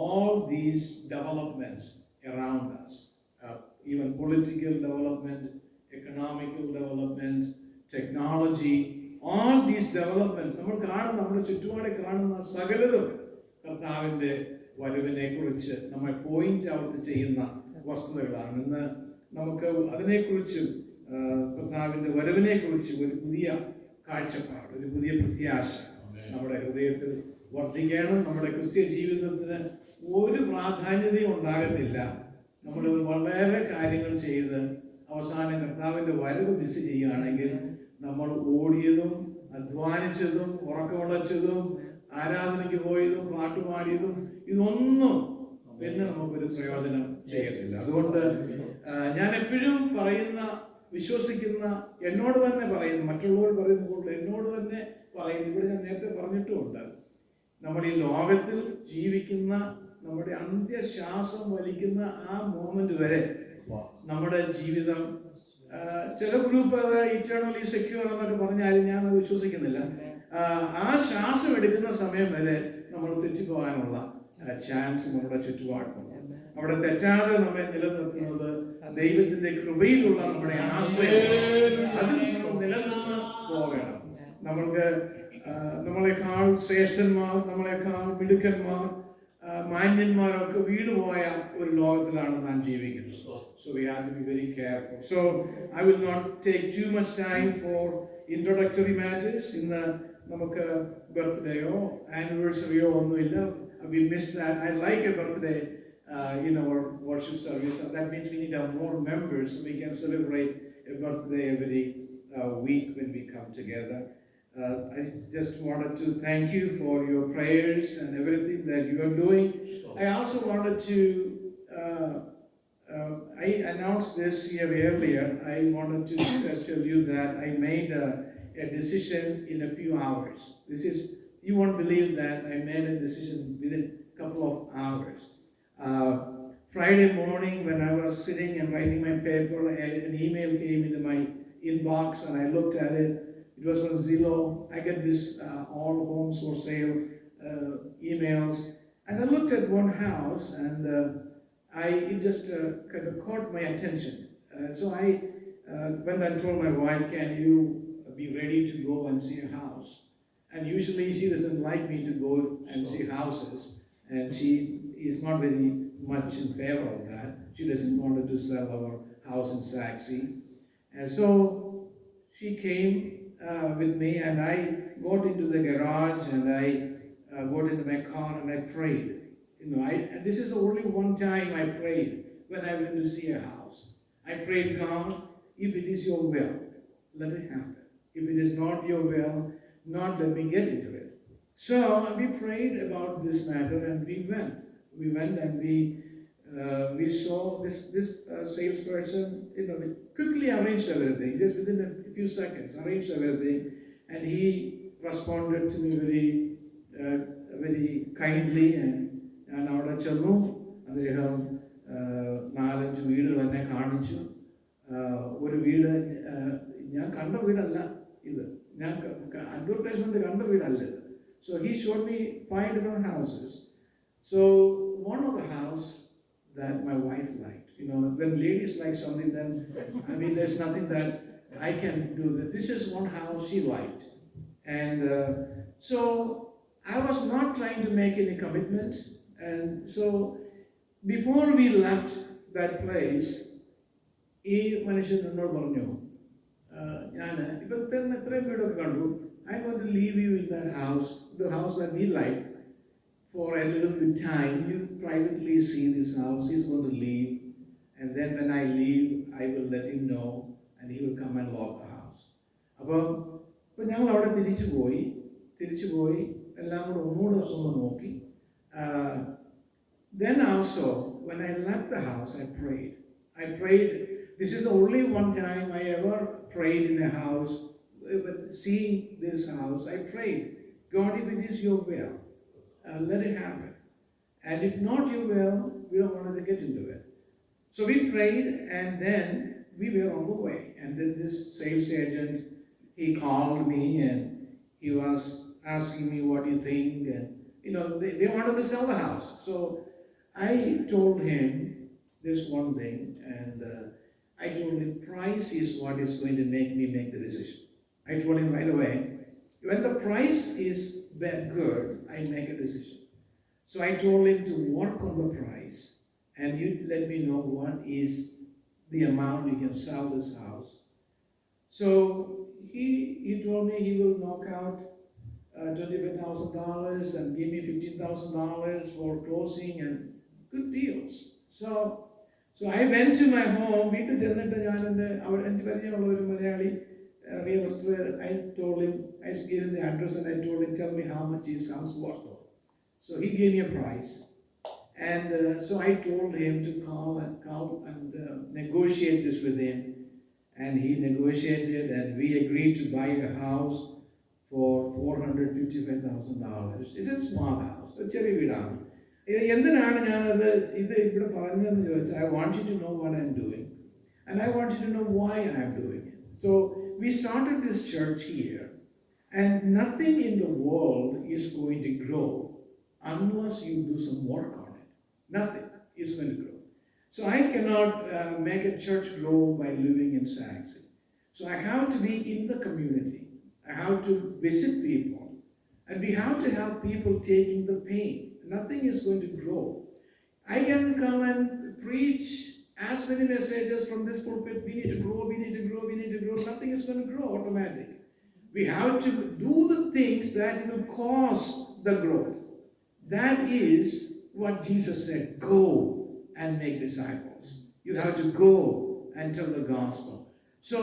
S1: all these developments around us, even political development, economical development, technology, all these developments, നമ്മൾ കാണുന്ന, നമ്മുടെ ചുറ്റുപാടെ കാണുന്ന സകലതും കർത്താവിൻ്റെ വരവിനെ കുറിച്ച് നമ്മെ point out ചെയ്യുന്ന വസ്തുതകളാണ്. ഇന്ന് നമുക്ക് അതിനെക്കുറിച്ചും കർത്താവിൻ്റെ വരവിനെ കുറിച്ച് ഒരു പുതിയ കാഴ്ചപ്പാട്, ഒരു പുതിയ പ്രത്യാശ നമ്മുടെ ഹൃദയത്തിൽ വർദ്ധിക്കണം. നമ്മുടെ ക്രിസ്ത്യ ജീവിതത്തിന് ഒരു പ്രാധാന്യതയും ഉണ്ടാകത്തില്ല നമ്മൾ വളരെ കാര്യങ്ങൾ ചെയ്ത് അവസാനം കർത്താവിൻ്റെ വരവ് മിസ് ചെയ്യുകയാണെങ്കിൽ നമ്മൾ ഓടിയതും അധ്വാനിച്ചതും ഉറക്കമുളച്ചതും ആരാധനയ്ക്ക് പോയതും പാട്ടുപാടിയതും ഇതൊന്നും പിന്നെ നമുക്കൊരു പ്രയോജനം ചെയ്യത്തില്ല. അതുകൊണ്ട് ഞാൻ എപ്പോഴും പറയുന്ന, വിശ്വസിക്കുന്ന, എന്നോട് തന്നെ പറയുന്നു, മറ്റുള്ളവർ പറയുന്ന കൂടുതൽ എന്നോട് തന്നെ പറയുന്നു, ഇവിടെ ഞാൻ നേരത്തെ പറഞ്ഞിട്ടുമുണ്ട്, നമ്മുടെ ഈ ലോകത്തിൽ ജീവിക്കുന്ന, നമ്മുടെ അന്ത്യശ്വാസം വലിക്കുന്ന ആ മോമെന്റ് വരെ നമ്മുടെ ജീവിതം, ചില ഗ്രൂപ്പ് അത് ഇറ്റേണലി സെക്യൂർ എന്നൊക്കെ പറഞ്ഞാലും ഞാൻ അത് വിശ്വസിക്കുന്നില്ല. ആ ശ്വാസം എടുക്കുന്ന സമയം വരെ നമ്മൾ തെറ്റിപ്പോകാനുള്ള ചാൻസ് നമ്മുടെ ചുറ്റുപാടുണ്ട്. അവിടെ തെറ്റാതെ നമ്മെ നിലനിർത്തുന്നത് ദൈവത്തിന്റെ കൃപയിലുള്ള നമ്മുടെ ആശ്രയം, അതിൽ നിലനിന്ന് പോകണം. നമ്മൾക്ക് നമ്മളെക്കാൾ ശ്രേഷ്ഠന്മാർ, നമ്മളെക്കാൾ മിടുക്കന്മാർ, മാന്യന്മാരൊക്കെ വീണുപോയ ഒരു ലോകത്തിലാണ് നാം ജീവിക്കുന്നത്. So we have to be very careful. So I will not take too much time for introductory matters. ഇന്ന് നമുക്ക് ബർത്ത്ഡേയോ ആനിവേഴ്സറിയോ ഒന്നുമില്ല. We miss that. I like a birthday in our worship service. That means we need to have more members so we can celebrate a birthday every week when we come together. I just wanted to thank you for your prayers and everything that you are doing. I also wanted to, I announced this here earlier. I wanted to tell you that I made a decision in a few hours. You won't believe that I made a decision within a couple of hours. Friday morning when I was sitting and writing my paper, an email came into my inbox and I looked at it. It was from Zillow. I get this all homes for sale emails, and I looked at one house, and it just kind of caught my attention. So I went and told my wife, "Can you be ready to go and see a house?" And usually she doesn't like me to go and see houses, and she is not very much in favor of that. She doesn't want to sell our house in Saxby, and so she came with me, and I got into the garage and I got into my car and I prayed. And this is only one time I prayed when I went to see a house. I prayed, God, if it is your will, let it happen. If it is not your will, not let me get into it. So we prayed about this matter and we went. We went and we saw this salesperson, we quickly arranged everything, just within a few seconds, arranged everything, and he responded to me very kindly, and അവിടെ ചെന്നു അദ്ദേഹം 4-5 വീടുകൾ എന്നെ കാണിച്ചു. ഒരു വീട് ഞാൻ കണ്ട വീടല്ല ഇത്, ഞാൻ അഡ്വർടൈസ്മെന്റ് കണ്ട വീടല്ല ഇത്. So he showed me 5 different houses. So one of the house that my wife liked. When ladies like something, then there's nothing that I can do. This is one house she liked, and so I was not trying to make any commitment. And so before we left that place, ഈ മനുഷ്യൻ എന്നോട് പറഞ്ഞു, ഞാൻ ഇപ്പം തന്നെ എത്രയും വീടൊക്കെ കണ്ടു, I'm going to leave you in that house, the house that we like, for a little bit time. You privately see this house. He's going to leave, and then when I leave, I will let him know, and he will come and lock the house. അപ്പോൾ ഞങ്ങൾ അവിടെ തിരിച്ചു പോയി എല്ലാം കൂടെ ഒന്നുകൂടെ ഒന്ന് നോക്കി. Then also, when I left the house, I prayed. This is the only one time I ever prayed in a house. Seeing this house, I prayed, God, if it is your will, let it happen. And if not your will, we don't want to get into it. So we prayed, and then we were on the way. And then this sales agent, he called me and he was asking me, what do you think? And they wanted to sell the house. So I told him this one thing, and I told him price is what is going to make me make the decision. I told him right away, when the price is good, I make a decision. So I told him to work on the price, and you let me know what is the amount you can sell this house. So he told me he will knock out $25,000 and give me $15,000 for closing and good deals. So I went to my home. വീട്ടിൽ ചെന്നിട്ട് ഞാൻ എനിക്ക് പരിചയമുള്ള ഒരു Malayali real estate, I told him, I gave him the address and I told him, tell me how much his house was for. So he gave me a price. And so I told him to call and negotiate this with him. And he negotiated, and we agreed to buy a house for $455,000. It's a small house, a ചെറിയ വീടാണ്. എന്തിനാണ് ഞാനത് ഇവിടെ പറഞ്ഞതെന്ന് ചോദിച്ചാൽ, I want you to know what I'm doing, and I want you to know why I'm doing it. So we started this church here, and nothing in the world is going to grow unless you do some work on it. Nothing is going to grow. So I cannot make a church grow by living in Saxon. So I have to be in the community. I have to visit people, and we have to have people taking the pain. Nothing is going to grow. I can come and preach as many messages from this pulpit. We need to grow, we need to grow, we need to grow. Nothing is going to grow automatically. We have to do the things that will cause the growth. That is what Jesus said, go and make disciples. You have to go and tell the gospel. So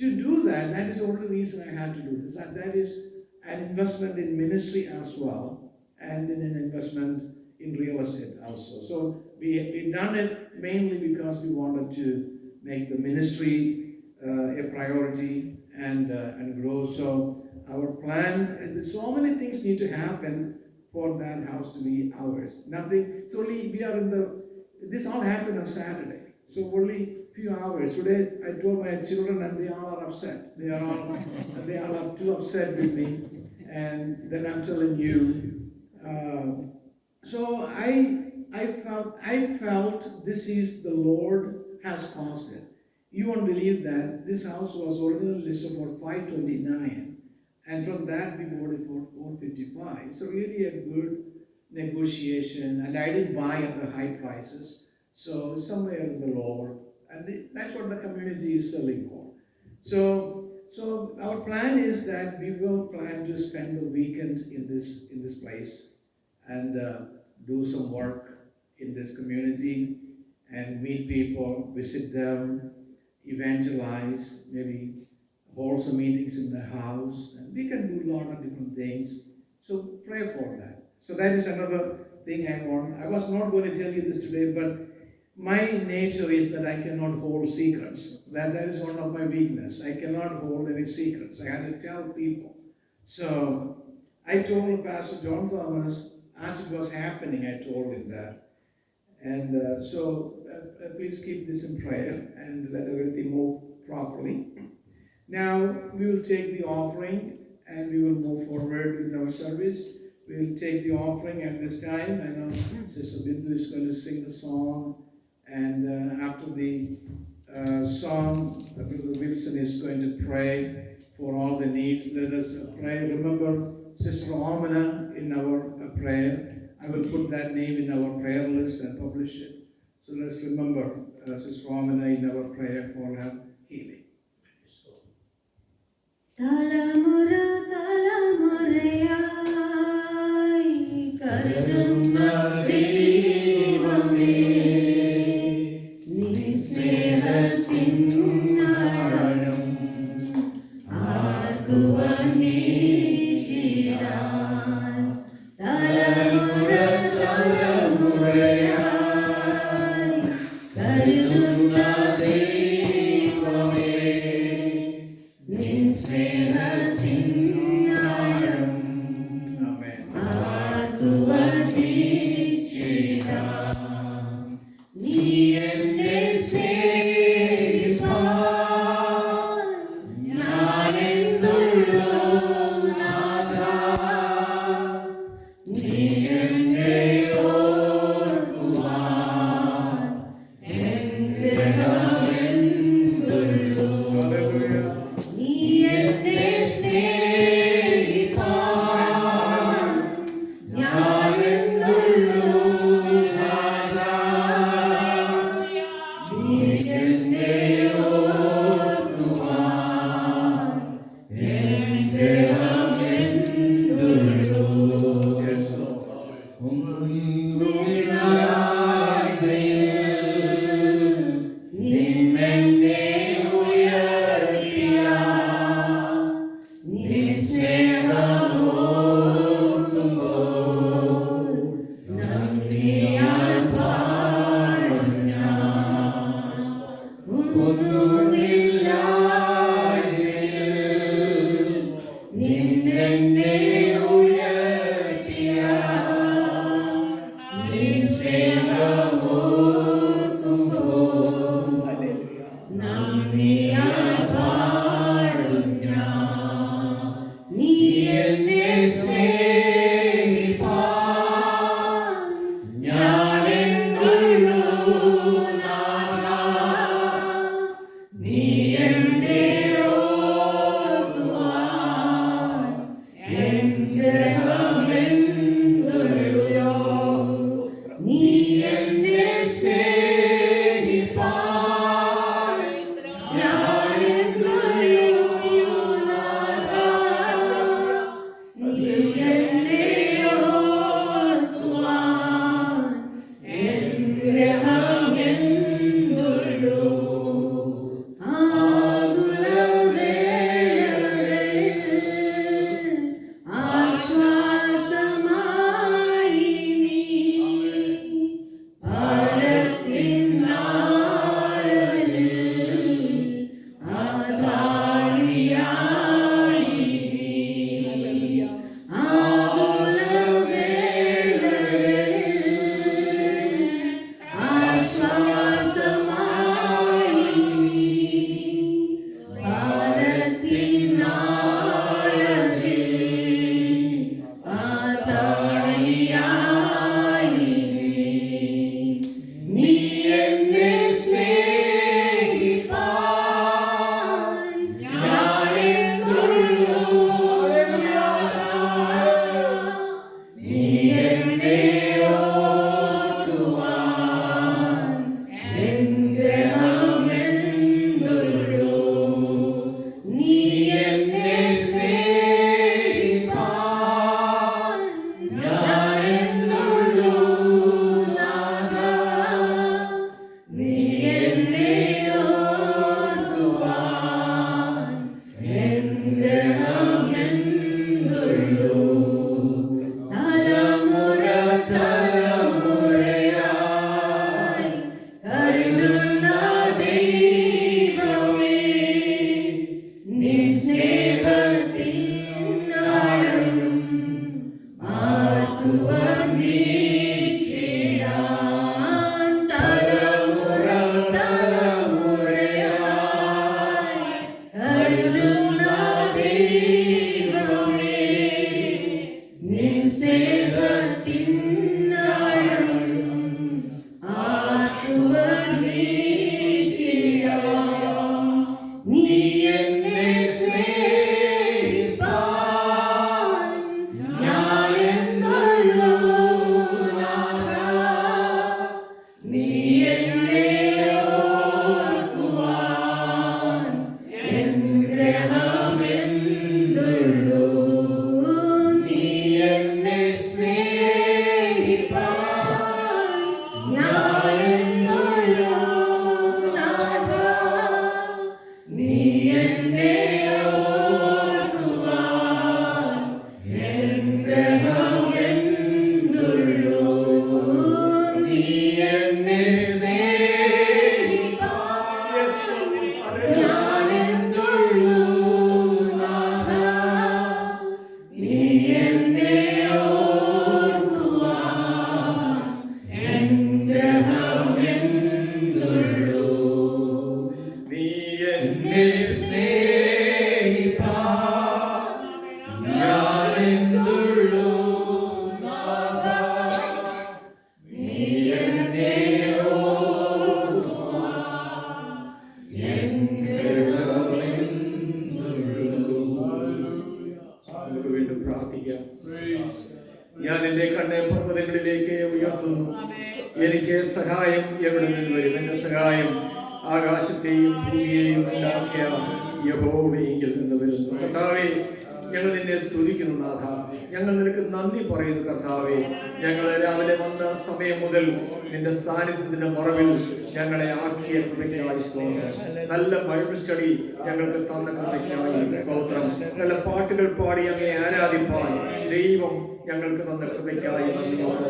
S1: to do that, that is the only reason I had to do this. That is an investment in ministry as well, and in an investment in real estate also. So we done it mainly because we wanted to make the ministry a priority and grow. So our plan, and so many things need to happen for that house to be ours. Nothing, it's only this all happened on Saturday. So only few hours. Today I told my children and they all are upset. They all are too upset with me. And then I'm telling you, so I felt this is the Lord has caused it. You won't believe that this house was originally listed for $529, and from that we bought it for $455. So really a good negotiation, and I didn't buy at the high prices. So somewhere in the lower, and that's what the community is selling for. So our plan is that we will plan to spend the weekend in this place and do some work in this community and meet people, visit them, evangelize, maybe hold some meetings in the house, and we can do a lot of different things. So pray for that. So that is another thing I want. I was not going to tell you this today, but my nature is that I cannot hold secrets. That is one of my weakness. I cannot hold any secrets. I had to tell people. So I told Pastor John Thomas, as it was happening, I told him that. And so please keep this in prayer and let everything move properly. Now we will take the offering and we will move forward with our service. We will take the offering at this time. I know Sister Bindu is going to sing the song, and after the song, Brother Wilson is going to pray for all the needs. Let us pray. Remember Sister Omana in our prayer. I will put that name in our prayer list and publish it. So let's remember Sister Omana in our prayer for her healing.
S7: തലമുറ തലമുറയായി കരുതുന്ന ദൈവമേ, നിൻ സ്നേഹത്തിൻ ആഴം ആർക്കു അന്വേഷിടാൻ. തലമുറ തലമുറയായി കരുതുന്ന ദൈവമേ, നിൻ സ്നേഹത്തിൻ ആഴം ആർക്കു വർണ്ണിച്ചിടാം. നീ എന്നെ സ്നേഹിപ്പാൻ ഞാനെന്നുള്ളൂ നാഥാ. നീ എന്നെ ഓർക്കുവാൻ എന്റെ നാമെന്നുള്ളൂ. നീ എന്നെ സ്നേഹിപ്പാൻ ഞാനെന്നുള്ളൂ നാഥാ. നീ എന്നെ ഓർക്കുവാൻ എന്റെ നാമെന്നുള്ളൂ. നിന്നെന്നെ ഉയർത്തിയ നിൻ സ്നേഹമോർക്കുമ്പോൾ നന്ദിയാൽ പാടും ഞാൻ. ഒന്നുമില്ലായ്മയിൽ നിന്നെന്നെ ഉയർത്തിയ നിൻ സ്നേഹമോർക്കുമ്പോൾ നന്ദിയാൽ പാടും ഞാൻ. നീ എന്നെ സ്നേഹിപ്പാൻ ഞാനെന്നുള്ളൂ നാഥാ. നീ എന്നെ ഓർക്കുവാൻ എന്റെ നാമെന്നുള്ളൂ. നീ എന്നെ
S2: എനിക്ക് സഹായം എവിടെ നിന്ന് വരും? എൻ്റെ സഹായം ആകാശത്തെയും ഭൂമിയെയും ഉണ്ടാക്കിയ യഹോവയെങ്കിൽ നിന്ന് വരുന്നു. കർത്താവേ, ഞങ്ങൾ നിന്നെ സ്തുതിക്കുന്നു നാഥ. ഞങ്ങൾ നിനക്ക് നന്ദി പറയുന്നു കർത്താവേ. ഞങ്ങൾ രാവിലെ വന്ന സമയം മുതൽ നിന്റെ സാന്നിധ്യത്തിന്റെ മറവിൽ ഞങ്ങളെ ആക്കിയ കൃപയ്ക്കായി സ്തോത്രം. നല്ല ബൈബിൾ സ്റ്റഡി ഞങ്ങൾക്ക് തന്ന കൃപയ്ക്കായി സ്തോത്രം. നല്ല പാട്ടുകൾ പാടി അങ്ങനെ ആരാധിപ്പാൻ ദൈവം ഞങ്ങൾക്ക് തന്ന കൃപയ്ക്കായി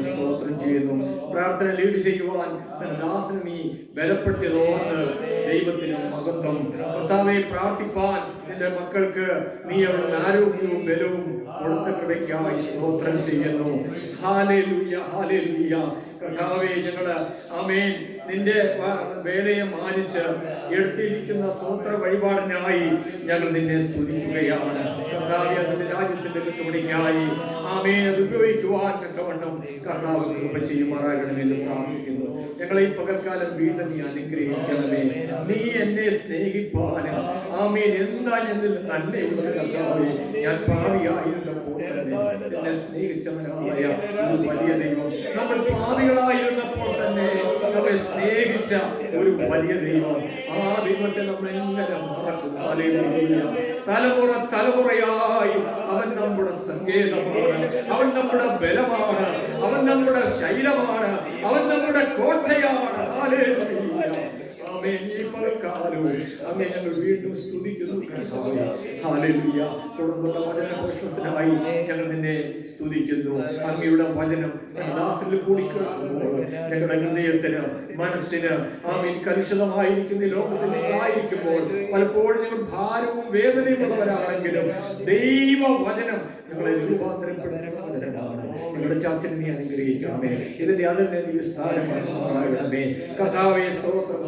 S2: സ്തോത്രം ചെയ്യുന്നു. പ്രാർത്ഥന ലീഡ് ചെയ്യുവാൻ ദാസന് നീ ബലപ്പെടുത്തിയതോർത്ത് ദൈവത്തിന് മഹത്വം. കർത്താവെ, പ്രാർത്ഥിപ്പാൻ നിന്റെ മക്കൾക്ക് നീ അവരുടെ ആരോഗ്യവും ബലവും കൊടുത്ത കൃപയ്ക്കായി സ്തോത്രം ചെയ്യുന്നു. Hallelujah, hallelujah. കർത്താവേ, ഞങ്ങള് ആമേൻ നിന്റെ വേലയെ മാനിച്ച് എടുത്തിരിക്കുന്ന സ്തോത്ര വഴിപാടിനായി ഞങ്ങൾ നിന്നെ സ്തുതിക്കുകയാണ്. കർത്താവേ, അതിന്റെ രാജ്യത്തിന്റെ കെട്ടുപണിക്കായി ആമേൻ അത് ഉപയോഗിക്കുവാൻ തക്കവണ്ണം കർത്താവ് കൃപ ചെയ്യുമാറാകണമെന്ന് പ്രാർത്ഥിക്കുന്നു. ഞങ്ങളെ ഈ പകൽക്കാലം വീണ്ടും നീ അനുഗ്രഹിക്കണമേ. നീ എന്നെ സ്നേഹിപ്പാൻ ആമേൻ എന്താ എന്നിൽ നന്മയുള്ളത് കർത്താവേ. ഞാൻ പാപിയായിരുന്നപ്പോൾ തന്നെ എന്നെ സ്നേഹിച്ചവനായ ഒരു വലിയ ദൈവം, നമ്മൾ പാപികളായിരുന്നപ്പോൾ തന്നെ നമ്മെ സ്നേഹിച്ച ഒരു വലിയ ദൈവം, ആ ദൈവത്തെ നമ്മൾ എങ്ങനെ മറക്കും? ഹല്ലേലൂയ. തലമുറ തലമുറയായി അവൻ നമ്മുടെ സങ്കേതമാണ്, അവൻ നമ്മുടെ ബലമാണ്, അവൻ നമ്മുടെ ശൈലമാണ്, അവൻ നമ്മുടെ കോട്ടയാണ്. ഹല്ലേലൂയ. ആമേൻ. ഈ പകൽക്കാലവും അങ്ങേ ഞങ്ങൾ വീണ്ടും സ്തുതിക്കുന്നു കർത്താവേ. ഹല്ലേലൂയ. തുടർന്നുള്ള വചന പ്രശ്നത്തിനായി ഞങ്ങൾ നിന്നെ സ്തുതിക്കുന്നു. അങ്ങയുടെ വചനം ദാസനിൽ കൂടി കേൾക്കുമ്പോൾ ഞങ്ങളുടെ ഹൃദയത്തിന് മനസ്സിന് ആമേൻ കലുഷിതമായിരിക്കുന്ന ലോകത്തിലായിരിക്കുമ്പോൾ പലപ്പോഴും ഞങ്ങൾ ഭാരവും വേദനയുമുള്ളവരാണെങ്കിലും ദൈവവചനം ഞങ്ങളെ രൂപാന്തരപ്പെടുന്ന വചനമാണ്. ഞങ്ങളുടെ ചർച്ചനെ നീ അനുഗ്രഹിക്കണമേ. ഇതിന്റെ അതിനെ നീ സ്ഥാനമാകണമേ കർത്താവേ. സ്തോത്രം.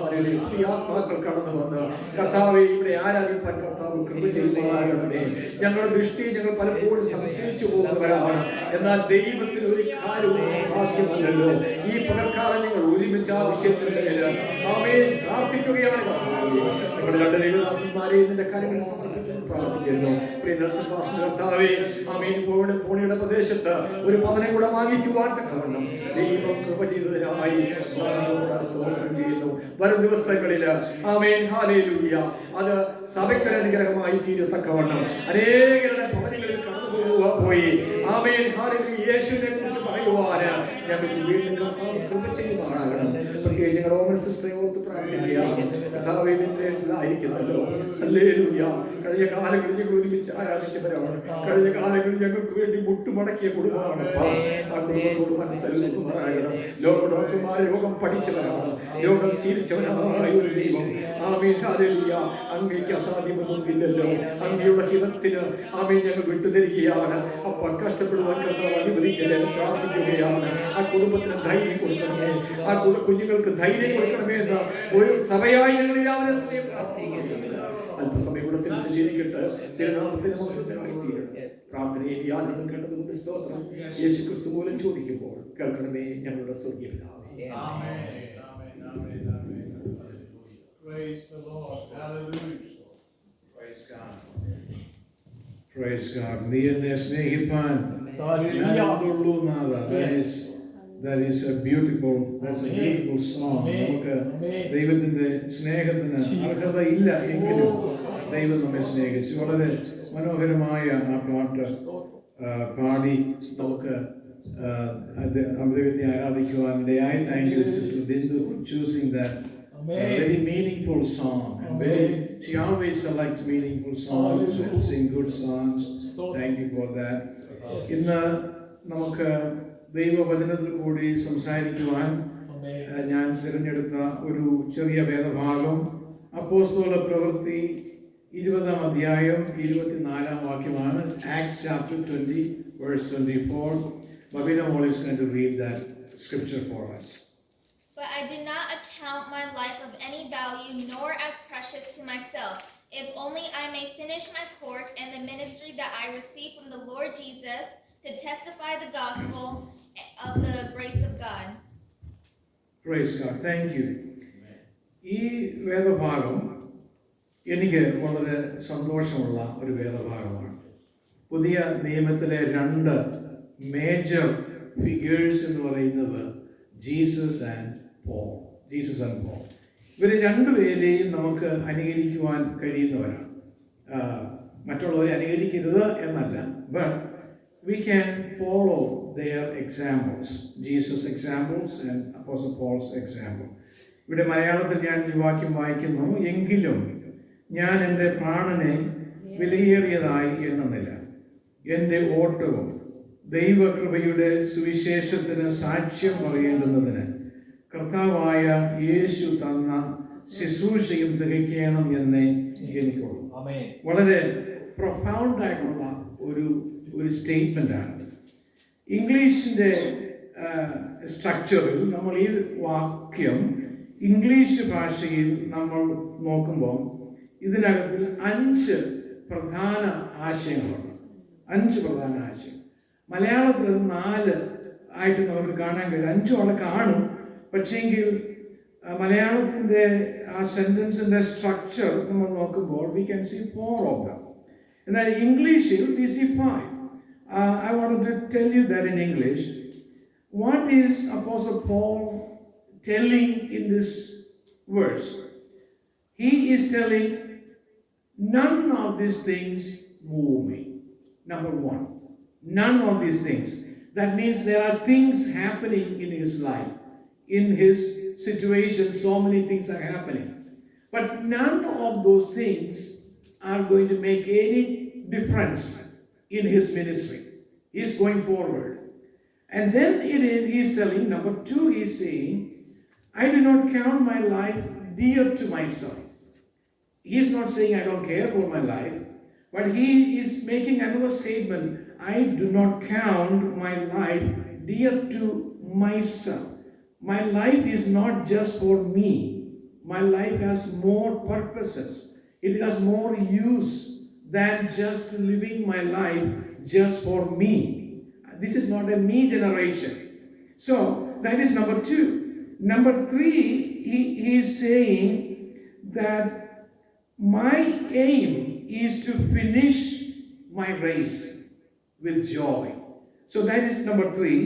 S2: ആത്മാക്കൾ കടന്നു വന്ന് കർത്താവെ ഇവിടെ ആരാധിപ്പാൻ കർത്താവ് കൃപ ചെയ്യുമാറാകണമേ. ഞങ്ങളുടെ ദൃഷ്ടി ഞങ്ങൾ പലപ്പോഴും സംശയിച്ചു പോകുന്നവരാണ്. എന്നാൽ ദൈവത്തിന് ഒരു കാര്യവും സാധ്യമല്ലല്ലോ. ഈ പകൽക്കാലം ഞങ്ങൾ ഒരുമിച്ച് ആ വിഷയത്തിൽ ആമേൻ പ്രാർത്ഥിക്കുകയാണ്. ഞങ്ങളുടെ രണ്ട് ദൈവദാസന്മാരെ ഇതിന്റെ കാര്യങ്ങൾ സമർപ്പിച്ച് പ്രാർത്ഥിക്കുന്നു. പ്രിയ കർത്താവേ, ആമേൻ പൂർണിയുടെ പ്രദേശത്ത് ഒരു ഭവനം കൂടെ വാങ്ങിക്കുവാൻ തക്കവണ്ണം ദൈവം കൃപ ചെയ്തതിനായി സ്തോത്രം ചെയ്യുന്നു. വരും ദിവസങ്ങളില് ആമേൻ ഹല്ലേലൂയ അത് സഭയ്ക്ക് അനുഗ്രഹമായി തീരത്തക്കവണ്ണം അനേകരുടെ ഭവനങ്ങളിൽ കടന്നുപോയി ആമേൻ ഹല്ലേലൂയ യേശുവിനെ കുറിച്ച് പറയുവാന് ഞങ്ങൾക്ക് വീണ്ടും കൃപ ചെയ്യുമാറാകണം. പ്രത്യേകിച്ച് ഞങ്ങളുടെ ഓമൻ സിസ്റ്ററെ ഓർത്ത് പ്രാർത്ഥിക്കുകയാണ്. കർത്താവിനായിരിക്കുന്നല്ലോ. ഹല്ലേലൂയ. കഴിഞ്ഞ കാലങ്ങളിൽ ഞങ്ങൾ ഒരുമിച്ച് ആരാധിച്ചവരാണ്. കഴിഞ്ഞ കാലങ്ങളിൽ ഞങ്ങൾക്ക് വേണ്ടി മുട്ടുമടക്കിയ കുടുംബമാണ്. ആ കുടുംബത്തോട് മനസ്സിലാകണം. ലോക ഡോക്ടർമാർ രോഗം പഠിച്ചവരാണ്, രോഗം ശീലിച്ചവനായ ഒരു ദൈവം. Amen hallelujah. അങ്ങേക്ക് അസാധ്യമൊന്നുമില്ലല്ലോ. അങ്ങയുടെ ഹിതത്തിന് ആമേൻ ഞങ്ങൾ വിട്ടുതരികയാണ്. അപ്പോൾ കഷ്ടപ്പെടുവാൻ കർത്താവ് അനുവദിക്കല്ലേ പ്രാർത്ഥിക്കുകയാണ്. ആ കുടുംബത്തിന് ധൈര്യം കൊടുക്കണമേ, ആ കുഞ്ഞുങ്ങൾക്ക് ധൈര്യം കൊടുക്കണമേ എന്ന ഒരു സഭയായി ഞങ്ങൾ രാവിലെ സമയം പ്രാർത്ഥിക്കുന്നു. അല്പസമയം കൂടെ സഞ്ചരിക്കട്ടെ. തിരുനാമത്തിന് മഹത്വത്തിനായി തീരണം. പ്രാർത്ഥനയെ യാതൊന്നും കേട്ടതുകൊണ്ട് സ്തോത്രം. യേശു ക്രിസ്തു മൂലം ചോദിക്കുമ്പോൾ കേൾക്കണമേ ഞങ്ങളുടെ സ്വർഗ്ഗീയ പിതാവേ.
S6: Praise the Lord. Hallelujah. Praise God.
S1: Praise God. നീ എന്നെ സ്നേഹിപ്പാൻ ഞാനുള്ളൂ നാഥ. That is a beautiful song. നമുക്ക് ദൈവത്തിന്റെ സ്നേഹത്തിന് അർഹത ഇല്ല എങ്കിലും ദൈവം നമ്മെ സ്നേഹിച്ചു. വളരെ മനോഹരമായ ആ പാട്ട് പാടി നമുക്ക് ദൈവത്തെ ആരാധിക്കുവാൻ ഇടയായി. Thank you, Sister Bindu, for choosing that very meaningful song. She always selects meaningful songs and sing good songs. Thank you for that. ഇന്ന് നമുക്ക് ദൈവവചനത്തിൽ കൂടി സംസാരിക്കുവാൻ ഞാൻ തിരഞ്ഞെടുത്ത ഒരു ചെറിയ വേദഭാഗം അപ്പോസ്തല പ്രവൃത്തി 20-ാം അധ്യായം 24-ാം വാക്യമാണ്. Acts chapter 20 verse 24. Babina Moll is going to read that scripture for us.
S8: But I do not account my life of any value, nor as precious to myself, if only I may finish my course and the ministry that I received from the Lord Jesus, to testify the gospel of the grace of God.
S1: Praise God. Thank you. ഈ വേദഭാഗം എനിക്ക് വളരെ സന്തോഷമുള്ള ഒരു വേദഭാഗമാണ്. പുതിയ നിയമത്തിലെ രണ്ട് major figures എന്ന് പറയുന്നത് Jesus and Paul. Jesus and Paul ഇവർ രണ്ടുപേരെയും നമുക്ക് അനുകരിക്കുവാൻ കഴിയുന്നവരാണ്. മറ്റുള്ളവരെ അനുകരിക്കരുത് എന്നല്ല, but we can follow their examples, Jesus' examples and Apostle Paul's example. ഇവിടെ മലയാളത്തിൽ ഞാൻ ഈ വാക്യം വായിക്കുന്നു, എങ്കിലും ഞാൻ എൻ്റെ പ്രാണനെ വിലയേറിയതായി എണ്ണുന്നില്ല, എൻ്റെ ഓട്ടവും ദൈവകൃപയുടെ സുവിശേഷത്തിന് സാക്ഷ്യം പറയേണ്ടുന്നതിന് കർത്താവായ യേശു തന്ന ശുശ്രൂഷയും തികയ്ക്കണം എന്നേ എനിക്കുള്ളൂ. വളരെ പ്രൊഫൗണ്ട് ആയിട്ടുള്ള ഒരു സ്റ്റേറ്റ്മെന്റ് ആണ്. ഇംഗ്ലീഷിന്റെ സ്ട്രക്ചറിൽ നമ്മൾ ഈ വാക്യം ഇംഗ്ലീഷ് ഭാഷയിൽ നമ്മൾ നോക്കുമ്പോൾ ഇതിനകത്തിൽ 5 പ്രധാന ആശയങ്ങളുണ്ട്. 5 പ്രധാന ആശയം. മലയാളത്തിൽ 4 ആയിട്ട് നമുക്ക് കാണാൻ കഴിയും. 5 അവിടെ കാണും, പക്ഷേങ്കിൽ മലയാളത്തിന്റെ ആ സെന്റൻസിന്റെ സ്ട്രക്ചർ നമ്മൾ നോക്കുമ്പോൾ we can see 4 of them. എന്നാൽ ഇംഗ്ലീഷിൽ we see 5. I wanted to tell you that in English. What is Apostle Paul telling in this verse? He is telling, none of these things move me. Number 1, none of these things. That means there are things happening in his life, in his situation. So many things are happening, but none of those things are going to make any difference in his ministry. He is going forward. And then he is telling, number 2, he is saying, I do not count my life dear to myself. He is not saying I don't care about my life, but he is making another statement. I do not count my life dear to myself. My life is not just for me. My life has more purposes. It has more use than just living my life just for me. This is not a me generation. So that is number 2. Number 3, he is saying that my aim is to finish my race with joy. So that is number 3.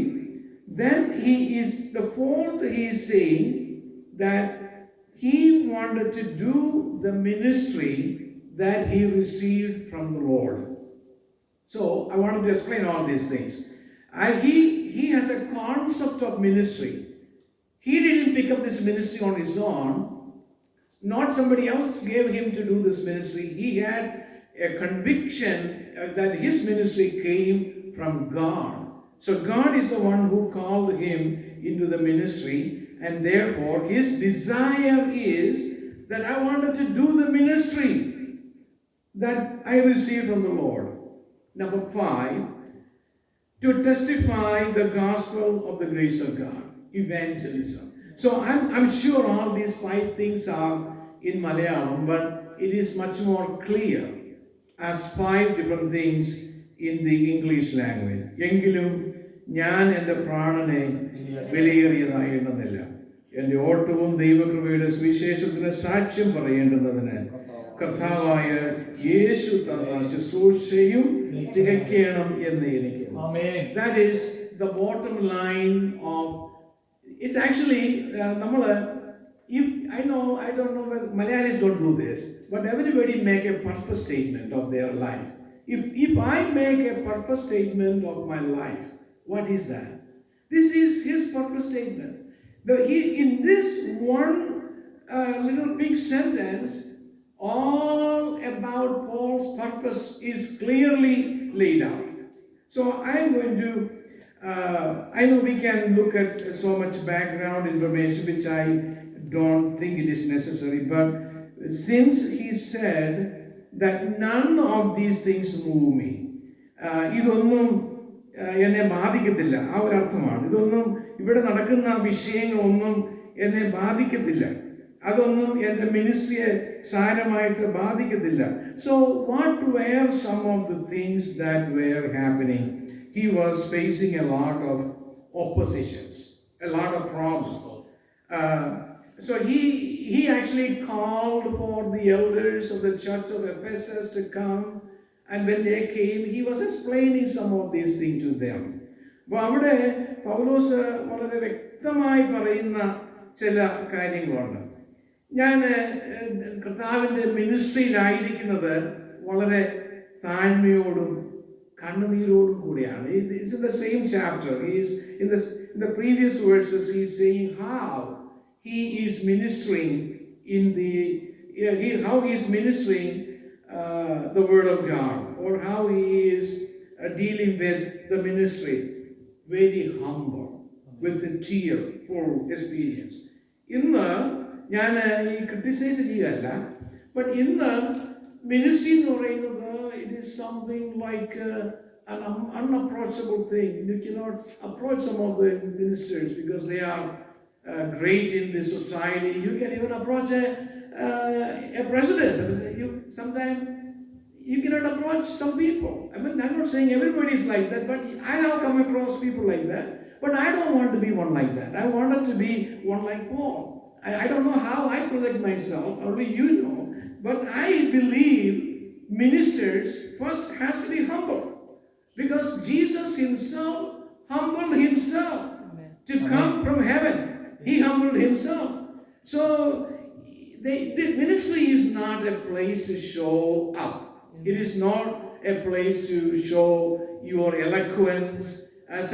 S1: Then the 4th, he is saying that he wanted to do the ministry that he received from the Lord. So I wanted to explain all these things. He has a concept of ministry. He didn't pick up this ministry on his own. Not somebody else gave him to do this ministry. He had a conviction that his ministry came from God. So God is the one who called him into the ministry, and therefore his desire is that I wanted to do the ministry that I received from the Lord. Number 5, to testify the gospel of the grace of God, evangelism. So I'm sure all these 5 things are in Malayalam, but it is much more clear as 5 different things in the English language. എങ്കിലും ഞാൻ എൻ്റെ പ്രാണനെ വിലയേറിയതായി എണ്ണുന്നില്ല, എൻ്റെ ഓട്ടവും ദൈവകൃപയുടെ സുവിശേഷത്തിന് സാക്ഷ്യം പറയേണ്ടുന്നതിന് കർത്താവായ യേശു തന്ന ശുശ്രൂഷയും തികയ്ക്കണം എന്ന് എനിക്ക്. That is the bottom line of. It's actually if I don't know whether Malayalis don't do this, but everybody make a purpose statement of their life. If I make a purpose statement of my life, what is that? This is his purpose statement. In this one little big sentence, all about Paul's purpose is clearly laid out. So I'm going to, I know we can look at so much background information, which I don't think it is necessary, but since he said that none of these things move me, ഇതൊന്നും എന്നെ ബാധിക്കത്തില്ല, ആ ഒരു അർത്ഥമാണ്. ഇതൊന്നും ഇവിടെ നടക്കുന്ന വിഷയങ്ങളൊന്നും എന്നെ ബാധിക്കത്തില്ല, അതൊന്നും എൻ്റെ മിനിസ്ട്രിയെ സാരമായിട്ട് ബാധിക്കത്തില്ല. So what were some of the things that were happening? He was facing a lot of oppositions, a lot of problems. So he actually called for the elders of the church of Ephesus to come, and when they came, he was explaining some of these things to them. അപ്പോൾ അവിടെ പൗലോസ് വളരെ വ്യക്തമായി പറയുന്ന ചില കാര്യങ്ങളുണ്ട്. ഞാൻ കർത്താവിൻ്റെ മിനിസ്ട്രിയിലായിരിക്കുന്നത് വളരെ താഴ്മയോടും കണ്ണുനീരോടും കൂടിയാണ്. It's in the same chapter. He's in the previous verses he's saying how he is ministering how he is ministering the word of God, or how he is dealing with the ministry. Very humble, with a tearful experience. ഇന്ന് ഞാൻ ഈ criticise ചെയ്യുകയല്ല, but ഇന്ന് ministry എന്ന് പറയുന്നത് it is something like an unapproachable thing. You cannot approach some of the ministers because they are great in this society. You can even approach a president. Sometimes you cannot approach some people. I mean, I'm not saying everybody is like that, but I have come across people like that. But I don't want to be one like that. I wanted to be one like Paul. I don't know how I project myself, only you know. But I believe ministers first has to be humble. Because Jesus himself humbled himself to come from heaven. He humbled himself. So the ministry is not a place to show up. It is not a place to show your eloquence.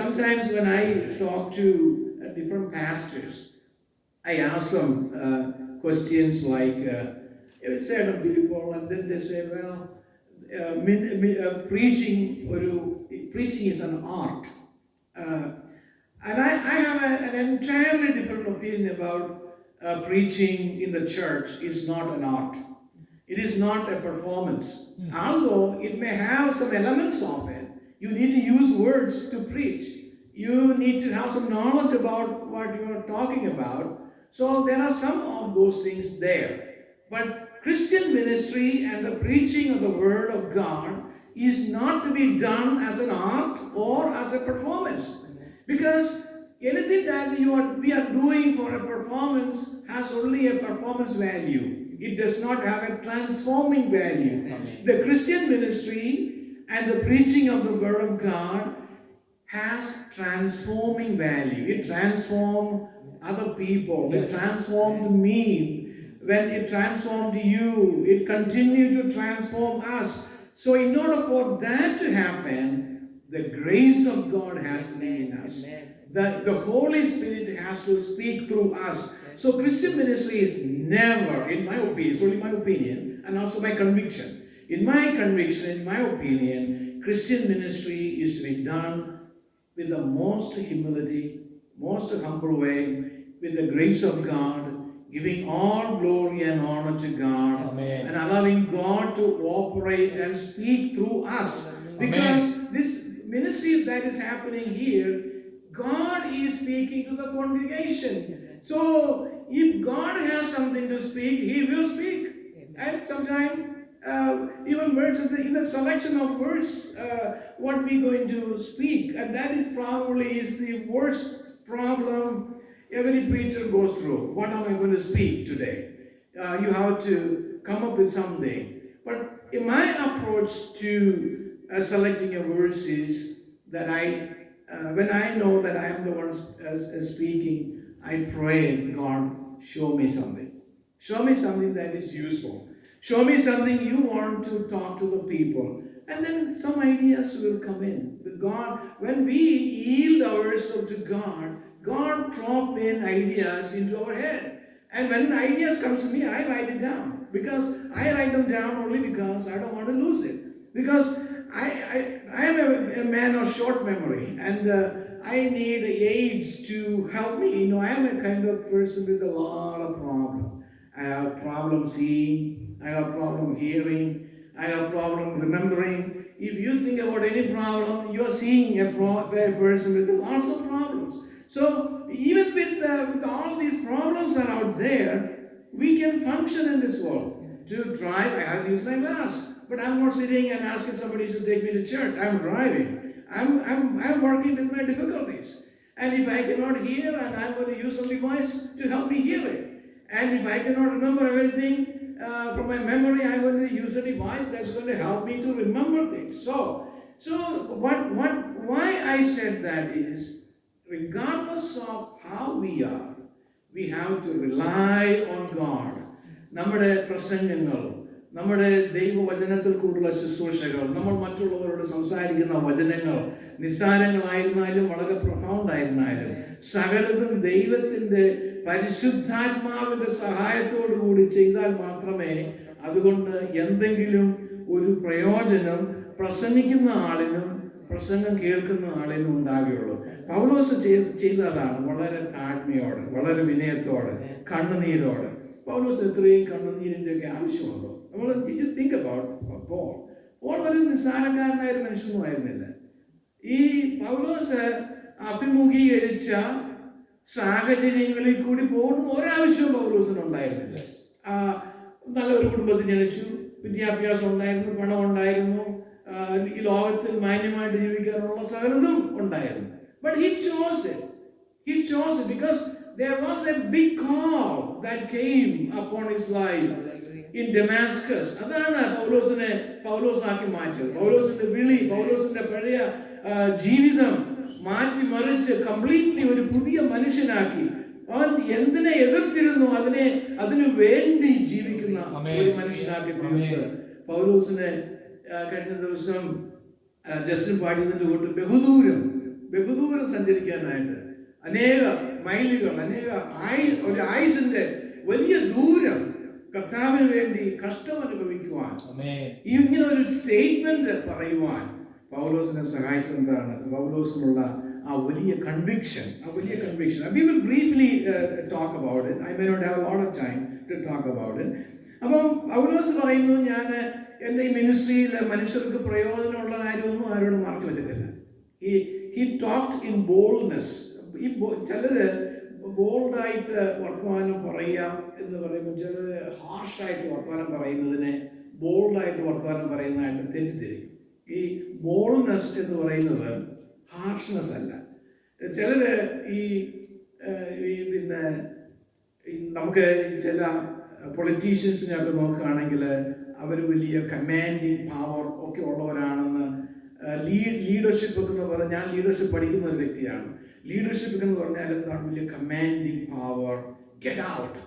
S1: Sometimes when I talk to different pastors, I ask them questions like, certain people, and then they say, well, preaching is an art. And I have an entirely different opinion about preaching in the church is not an art. It is not a performance. Although it may have some elements of it. You need to use words to preach. You need to have some knowledge about what you are talking about. So there are some of those things there. But Christian ministry and the preaching of the Word of God is not to be done as an art or as a performance. Because anything that we are doing for a performance has only a performance value. It does not have a transforming value. The Christian ministry and the preaching of the Word of God has transforming value. It transformed other people. It transformed me. When it transformed you, it continued to transform us. So in order for that to happen, the grace of God has to be in us. The Holy Spirit has to speak through us. So Christian ministry is never, in my opinion, it's only my opinion, and also my conviction. In my conviction, in my opinion, Christian ministry is to be done with the most humility, most humble way, with the grace of God, giving all glory and honor to God.
S3: Amen.
S1: And allowing God to operate and speak through us. Because this ministry that is happening here, God is speaking to the congregation. So if God has something to speak, He will speak. And sometimes even words in the selection of words, what we're going to speak, and that is probably the worst problem every preacher goes through. What am I going to speak today? You have to come up with something. But in my approach to selecting a verse is that when I know that I am the one speaking, I pray, God, show me something. Show me something that is useful. Show me something you want to talk to the people. And then some ideas will come in. God, when we yield ourselves to God, God drop in ideas into our head. And when ideas come to me, I write it down. Because I write them down only because I don't want to lose it. Because I am a man of short memory. And I need aids to help me. I am a kind of person with a lot of problems. I have problem seeing. I have problem hearing. I have problem remembering. If you think about any problem, you are seeing a person with lots of problems. So even with all these problems are out there, we can function in this world. To drive, I have to use my glass. But I'm not sitting and asking somebody to take me to church. I'm driving. I'm working with my difficulties. And if I cannot hear, and I'm going to use some device to help me hear it. And if I cannot remember everything from my memory, I'm going to use a device that's going to help me to remember things. So why I said that is, regardless of how we are, we have to rely on God. നമ്മുടെ പ്രസംഗങ്ങൾ, നമ്മുടെ ദൈവവചനത്തിൽ കൂടുള്ള ശുശ്രൂഷകൾ, നമ്മൾ മറ്റുള്ളവരോട് സംസാരിക്കുന്ന വചനങ്ങൾ നിസ്സാരങ്ങളായിരുന്നാലും വളരെ പ്രൊഫൗണ്ട് ആയിരുന്നാലും സകലതും ദൈവത്തിൻ്റെ പരിശുദ്ധാത്മാവിൻ്റെ സഹായത്തോടു കൂടി ചെയ്താൽ മാത്രമേ അതുകൊണ്ട് എന്തെങ്കിലും ഒരു പ്രയോജനം പ്രസംഗിക്കുന്ന ആളിനും പ്രസംഗം കേൾക്കുന്ന ആളിനും ഉണ്ടാകുകയുള്ളൂ. പൗലോസ് ചെയ്തതാണ് വളരെ താഴ്മയോടെ, വളരെ വിനയത്തോടെ, കണ്ണുനീരോടെ. പൗലോസ് എത്രയും കണ്ണുനീരിൻ്റെ ഒക്കെ ആവശ്യമുണ്ടോ? നമ്മൾ തിങ്ക് അബൌട്ട് പോൾ. പോൾ ഒരു നിസ്സാരക്കാരനായ ഒരു മനുഷ്യനൊന്നും ആയിരുന്നില്ല. ഈ പൗലോസ് അഭിമുഖീകരിച്ച സാഹചര്യങ്ങളിൽ കൂടി പോകുന്ന ഒരാവശ്യവും പൗലോസിന് ഉണ്ടായിരുന്നില്ല. നല്ലൊരു കുടുംബത്തിൽ ജനിച്ചു, വിദ്യാഭ്യാസം ഉണ്ടായിരുന്നു, പണം ഉണ്ടായിരുന്നു, ഈ ലോകത്തിൽ മാന്യമായിട്ട് ജീവിക്കാനുള്ള സകലതും ഉണ്ടായിരുന്നു. But he chose it. He chose it because there was a big call that came upon his life in Damascus. അതാണ് പൗലോസിനെ പൗലോസാക്കി മാറ്റിയത്. പൗലോസിന്റെ വിളി, പൗലോസിന്റെ പഴയ ജീവിതം മാറ്റിമറിച്ച് കംപ്ലീറ്റ്ലി ഒരു പുതിയ മനുഷ്യനാക്കി. അവൻ എന്തിനെ എതിർത്തിരുന്നു അതിനു വേണ്ടി ജീവിക്കുന്ന ഒരു മനുഷ്യനാക്കി തീർത്ത് പൗലോസിനെ കഴിഞ്ഞ ദിവസം ജസ്റ്റിൻ പാടിയതിന്റെ കൂട്ട് ബഹുദൂരം സഞ്ചരിക്കാനായിട്ട് അനേക മൈലുകൾ, ഒരു ആയുസിന്റെ വലിയ ദൂരം കർത്താവിന് വേണ്ടി കഷ്ടം അനുഭവിക്കുവാൻ, ഇങ്ങനെ ഒരു സ്റ്റേറ്റ്മെന്റ് പറയുവാൻ പൗലോസിനെ സഹായിച്ചത് എന്താണ്? പൗലോസിനുള്ള ആ വലിയ conviction. We will briefly talk about it. I may not have a lot of time to talk about it. അപ്പം പൗലോസ് പറയുന്നു, ഞാൻ എൻ്റെ ഈ മിനിസ്ട്രിയിൽ മനുഷ്യർക്ക് പ്രയോജനമുള്ള കാര്യമൊന്നും ആരോടും മറച്ചു വെച്ചിട്ടില്ല. He talked in boldness. ഈ ചിലര് ബോൾഡായിട്ട് വർത്തമാനം പറയാം എന്ന് പറയുമ്പോൾ ചിലർ ഹാർഷായിട്ട് വർത്തമാനം പറയുന്നതിനെ ബോൾഡായിട്ട് വർത്തമാനം പറയുന്നതായിട്ട് തെറ്റിദ്ധരിക്കും. ഈ ബോൾഡ്നെസ് എന്ന് പറയുന്നത് ഹാർഷ്നെസ് അല്ല. ചിലര് പിന്നെ നമുക്ക് ചില പൊളിറ്റീഷ്യൻസിനെയൊക്കെ നോക്കുകയാണെങ്കിൽ അവർ വലിയ കമാൻഡിങ് പവർ ഒക്കെ ഉള്ളവരാണെന്ന്, ലീഡർഷിപ്പ് എന്ന് പറഞ്ഞാൽ, ഞാൻ ലീഡർഷിപ്പ് പഠിക്കുന്ന ഒരു വ്യക്തിയാണ്. ലീഡർഷിപ്പ് എന്ന് പറഞ്ഞാൽ എന്താണ്? വലിയ commanding power, get out,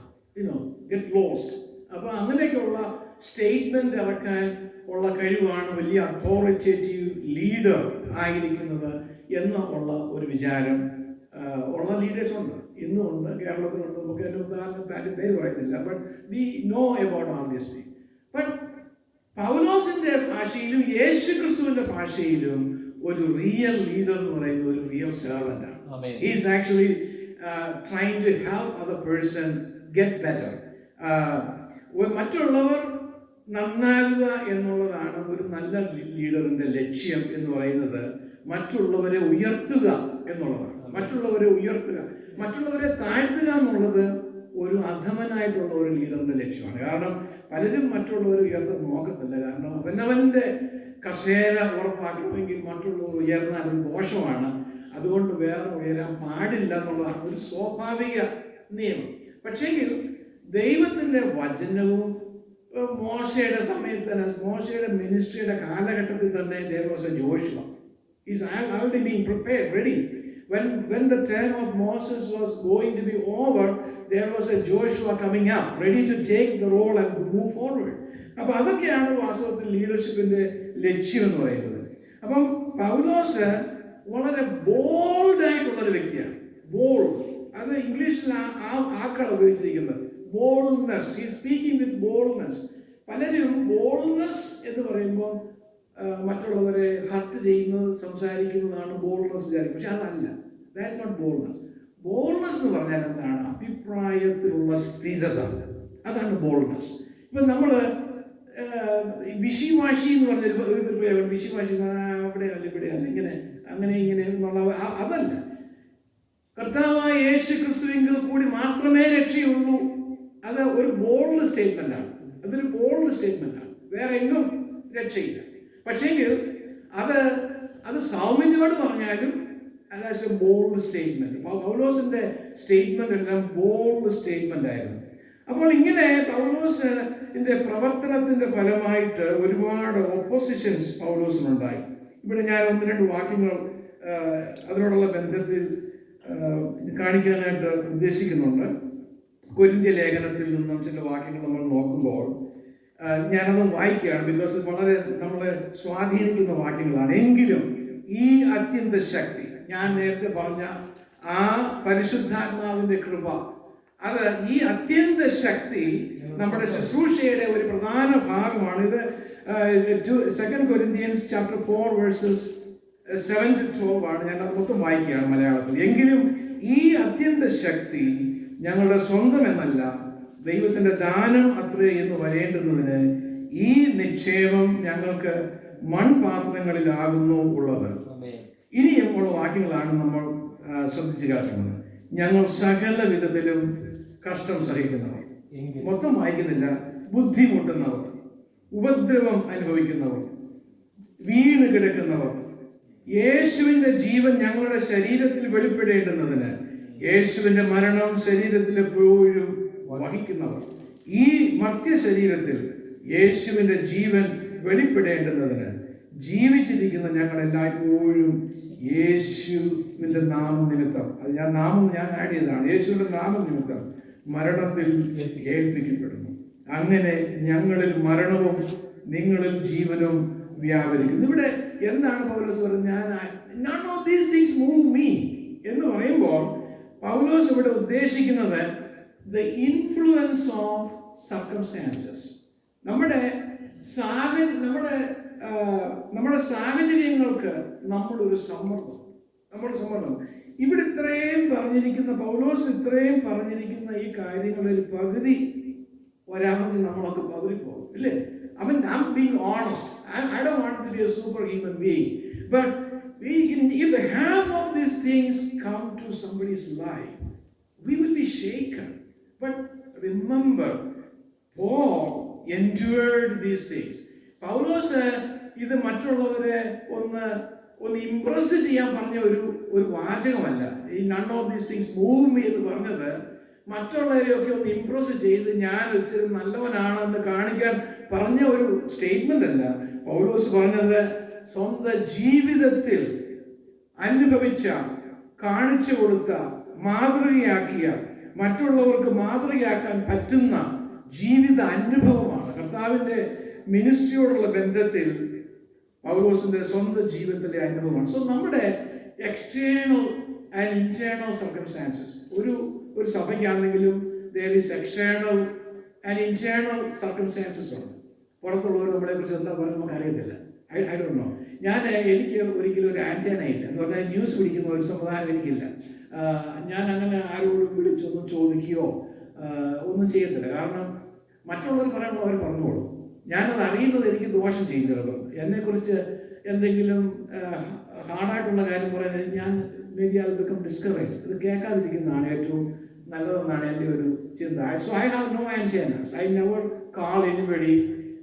S1: get lost. അപ്പോൾ അങ്ങനെയൊക്കെയുള്ള സ്റ്റേറ്റ്മെന്റ് ഇറക്കാൻ ഉള്ള കഴിവാണ് വലിയ അതോറിറ്റേറ്റീവ് ലീഡർ ആയിരിക്കുന്നത് എന്നുള്ള ഒരു വിചാരം ഉള്ള ലീഡേഴ്സ് ഉണ്ട്, ഇന്നും ഉണ്ട്, കേരളത്തിലുണ്ട്. നമുക്ക് അതിൻ്റെ ഉദാഹരണം പേര് പറയുന്നില്ല. But we know about all these people. But പൗലോസിന്റെ ഭാഷയിലും യേശു ക്രിസ്തുവിന്റെ ഭാഷയിലും ഒരു റിയൽ ലീഡർ എന്ന് പറയുന്നത് ഒരു റിയൽ സെർവന്റ് ആണ്. He is actually trying to help other person get better. മറ്റുള്ളവർ നന്നാകുക എന്നുള്ളതാണ് ഒരു നല്ല ലീഡറിന്റെ ലക്ഷ്യം എന്ന് പറയുന്നത്. മറ്റുള്ളവരെ ഉയർത്തുക എന്നുള്ളതാണ്. മറ്റുള്ളവരെ താഴ്ത്തുക എന്നുള്ളത് ഒരു അധമനായിട്ടുള്ള ഒരു ലീഡറിന്റെ ലക്ഷ്യമാണ്. കാരണം പലരും മറ്റുള്ളവരെ ഉയർത്താൻ നോക്കത്തില്ല. കാരണം അവനവന്റെ കസേര ഉറപ്പാക്കണമെങ്കിൽ മറ്റുള്ളവർ ഉയർന്നാൽ അത് ദോഷമാണ്. അതുകൊണ്ട് വേറെ ഉയരാൻ പാടില്ല എന്നുള്ളതാണ് ഒരു സ്വാഭാവിക നിയമം. പക്ഷേങ്കിൽ ദൈവത്തിന്റെ വചനവും മോശയുടെ സമയത്ത് തന്നെ, മോശയുടെ മിനിസ്ട്രിയുടെ കാലഘട്ടത്തിൽ തന്നെ there was a Joshua. He's already being prepared, ready. When the time of Moses was going to be over, there was a Joshua coming up, ready to take the role and move forward. അപ്പോൾ അതൊക്കെയാണ് വാസ്തവത്തിൽ ലീഡർഷിപ്പിന്റെ ലക്ഷ്യം എന്ന് പറയുന്നത്. അപ്പം പൗലോസ് വളരെ ബോൾഡായിട്ടുള്ളൊരു വ്യക്തിയാണ്. Bold, അത് ഇംഗ്ലീഷിൽ ആക്കാണ് ഉപയോഗിച്ചിരിക്കുന്നത്. Boldness, he speaking with boldness. പലരും ബോൾഡ്നെസ് എന്ന് പറയുമ്പോൾ മറ്റുള്ളവരെ ഹർട്ട് ചെയ്യുന്നത്, സംസാരിക്കുന്നതാണ് ബോൾഡ്നെസ് വിചാരിക്കും. പക്ഷെ അതല്ല, ദാറ്റ്സ് നോട്ട് ബോൾഡ്നെസ്. ബോൾഡ്നെസ് എന്ന് പറഞ്ഞാൽ എന്താണ്? അഭിപ്രായത്തിലുള്ള സ്ഥിരത, അതാണ് ബോൾഡ്നെസ്. ഇപ്പം നമ്മൾ വിശിവാശി എന്ന് പറഞ്ഞ വിശിവാശി അവിടെയല്ല ഇവിടെയല്ല ഇങ്ങനെ അങ്ങനെ എന്നുള്ള അതല്ല. കർത്താവായ യേശു ക്രിസ്തുവിൽ കൂടി മാത്രമേ രക്ഷയുള്ളൂ. അത് ഒരു ബോൾഡ് സ്റ്റേറ്റ്മെന്റ് ആണ്. അതൊരു ബോൾഡ് സ്റ്റേറ്റ്മെന്റ് ആണ്. വേറെ എങ്ങും രക്ഷയില്ല. പക്ഷേങ്കിൽ അത് സൗമ്യതയോട് പറഞ്ഞാലും അതായത് ബോൾഡ് സ്റ്റേറ്റ്മെന്റ്. പൗലോസിന്റെ സ്റ്റേറ്റ്മെന്റ് എല്ലാം ബോൾഡ് സ്റ്റേറ്റ്മെന്റ് ആയിരുന്നു. അപ്പോൾ ഇങ്ങനെ പൗലോസിന്റെ പ്രവർത്തനത്തിന്റെ ഫലമായിട്ട് ഒരുപാട് ഓപ്പോസിഷൻസ് പൗലോസിനുണ്ടായി. ഇവിടെ ഞാൻ 1-2 വാക്യങ്ങൾ അതിനോടുള്ള ബന്ധത്തിൽ കാണിക്കാനായിട്ട് ഉദ്ദേശിക്കുന്നുണ്ട്. കൊരിന്ത്യ ലേഖനത്തിൽ നിന്നും ചില വാക്യങ്ങൾ നമ്മൾ നോക്കുമ്പോൾ ഞാനത് വായിക്കുകയാണ്. ബിക്കോസ് വളരെ നമ്മളെ സ്വാധീനിക്കുന്ന വാക്യങ്ങളാണ്. എങ്കിലും ഈ അത്യന്ത ശക്തി, ഞാൻ നേരത്തെ പറഞ്ഞ ആ പരിശുദ്ധാത്മാവിന്റെ കൃപ, അത് ഈ അത്യന്ത ശക്തി നമ്മുടെ ശുശ്രൂഷയുടെ ഒരു പ്രധാന ഭാഗമാണ്. ഇത് 2 Corinthians chapter 4 verses 7 to 12 ആണ്. ഞാൻ അത് മൊത്തം വായിക്കുകയാണ് മലയാളത്തിൽ. എങ്കിലും ഈ അത്യന്ത ശക്തി ഞങ്ങളുടെ സ്വന്തം എന്നല്ല, ദൈവത്തിന്റെ ദാനം അത്രേ എന്ന് വരേണ്ടുന്നതിന് ഈ നിക്ഷേപം ഞങ്ങൾക്ക് മൺപാത്രങ്ങളിലാകുന്നു ഉള്ളത്. ഇനിയുമുള്ള വാക്യങ്ങളാണ് നമ്മൾ ശ്രദ്ധിച്ചു കേൾക്കുന്നത്. ഞങ്ങൾ സകല വിധത്തിലും കഷ്ടം സഹിക്കുന്നവർ, മൊത്തം വായിക്കുന്നില്ല, ബുദ്ധിമുട്ടുന്നവർ, ഉപദ്രവം അനുഭവിക്കുന്നവർ, വീണ് കിടക്കുന്നവർ, യേശുവിന്റെ ജീവൻ ഞങ്ങളുടെ ശരീരത്തിൽ വെളിപ്പെടേണ്ടുന്നതിന് യേശുവിന്റെ മരണം ശരീരത്തിൽ എപ്പോഴും വഹിക്കുന്നവർ, ഈ മർത്യ ശരീരത്തിൽ യേശുവിന്റെ ജീവൻ വെളിപ്പെടേണ്ടുന്നതിന് ജീവിച്ചിരിക്കുന്ന ഞങ്ങൾ എല്ലായ്പ്പോഴും യേശുവിന്റെ നാമനിമിത്തം, അത് ഞാൻ ആഡ് ചെയ്തതാണ്, യേശുവിന്റെ നാമനിമിത്തം മരണത്തിൽ ഏൽപ്പിക്കപ്പെടുന്നു. അങ്ങനെ ഞങ്ങളിൽ മരണവും നിങ്ങളിൽ ജീവനും വ്യാപരിക്കുന്നു. ഇവിടെ എന്താണ് പൗലോസ് പറഞ്ഞത്? none of these things move me എന്ന് പറയുമ്പോൾ പൗലോസ് ഇവിടെ ഉദ്ദേശിക്കുന്നത് the influence of circumstances, നമ്മുടെ സാഹചര്യങ്ങൾക്ക് നമ്മളൊരു സമ്മർദ്ദം. ഇവിടെ ഇത്രയും പറഞ്ഞിരിക്കുന്ന പൗലോസ് ഇത്രയും പറഞ്ഞിരിക്കുന്ന ഈ കാര്യങ്ങളിൽ പകുതി വരാമെങ്കിൽ നമ്മളൊക്കെ പകുതിപ്പോകും, ഇല്ലേ? I mean, I'm being honest. I don't want to be a superhuman being, but if half of these things come to somebody's life, we will be shaken. But remember, Paul endured these things. പൗലോസ് ഇത് മറ്റുള്ളവരെ ഒന്ന് Impress ചെയ്യാൻ പറഞ്ഞ ഒരു വാചകമല്ല. ഈ none of these things move me എന്ന് പറഞ്ഞത് മറ്റുള്ളവരെയൊക്കെ ഒന്ന് ഇംപ്രസ് ചെയ്ത് ഞാൻ ഇച്ചിരി നല്ലവനാണെന്ന് കാണിക്കാൻ പറഞ്ഞ ഒരു സ്റ്റേറ്റ്മെന്റ് അല്ല. പൗലോസ് പറഞ്ഞത് സ്വന്തം ജീവിതത്തിൽ അനുഭവിച്ച, കാണിച്ചു കൊടുത്ത, മാതൃകയാക്കിയ, മറ്റുള്ളവർക്ക് മാതൃകയാക്കാൻ പറ്റുന്ന ജീവിത അനുഭവമാണ്. കർത്താവിന്റെ മിനിസ്ട്രിയോടുള്ള ബന്ധത്തിൽ പൗലോസിന്റെ സ്വന്തം ജീവിതത്തിലെ അനുഭവമാണ്. സോ നമ്മുടെ എക്സ്റ്റേണൽ ആൻഡ് ഇന്റേണൽ സർക്കംസ്റ്റാൻസസ്, ഒരു സഭയ്ക്കാണെങ്കിലും there is external and internal circumstances ഉണ്ട്. പുറത്തുള്ളവർ നമ്മളെ കുറിച്ച് എന്താ പറയുന്നത് നമുക്ക് അറിയത്തില്ല. I don't know. എനിക്ക് ഒരിക്കലും ഒരു ആന്റന ഇല്ല എന്ന് പറഞ്ഞാൽ ന്യൂസ് പിടിക്കുന്ന ഒരു സമുദായം എനിക്കില്ല. ഞാൻ അങ്ങനെ ആരോടും വിളിച്ചൊന്നും ചോദിക്കുകയോ ഒന്നും ചെയ്യത്തില്ല. കാരണം മറ്റുള്ളവർ പറയുമ്പോൾ അവർ പറഞ്ഞോളൂ. ഞാനത് അറിയുന്നത് എനിക്ക് ദോഷം ചെയ്യും. ചിലപ്പോൾ എന്നെക്കുറിച്ച് എന്തെങ്കിലും ഹാർഡായിട്ടുള്ള കാര്യം പറയുന്നത് ഞാൻ maybe I'll become discouraged. ഇത് കേൾക്കാതിരിക്കുന്നതാണ് ഏറ്റവും നല്ലതെന്നാണ് എൻ്റെ ഒരു ചിന്ത. So I have no antennas. I never call anybody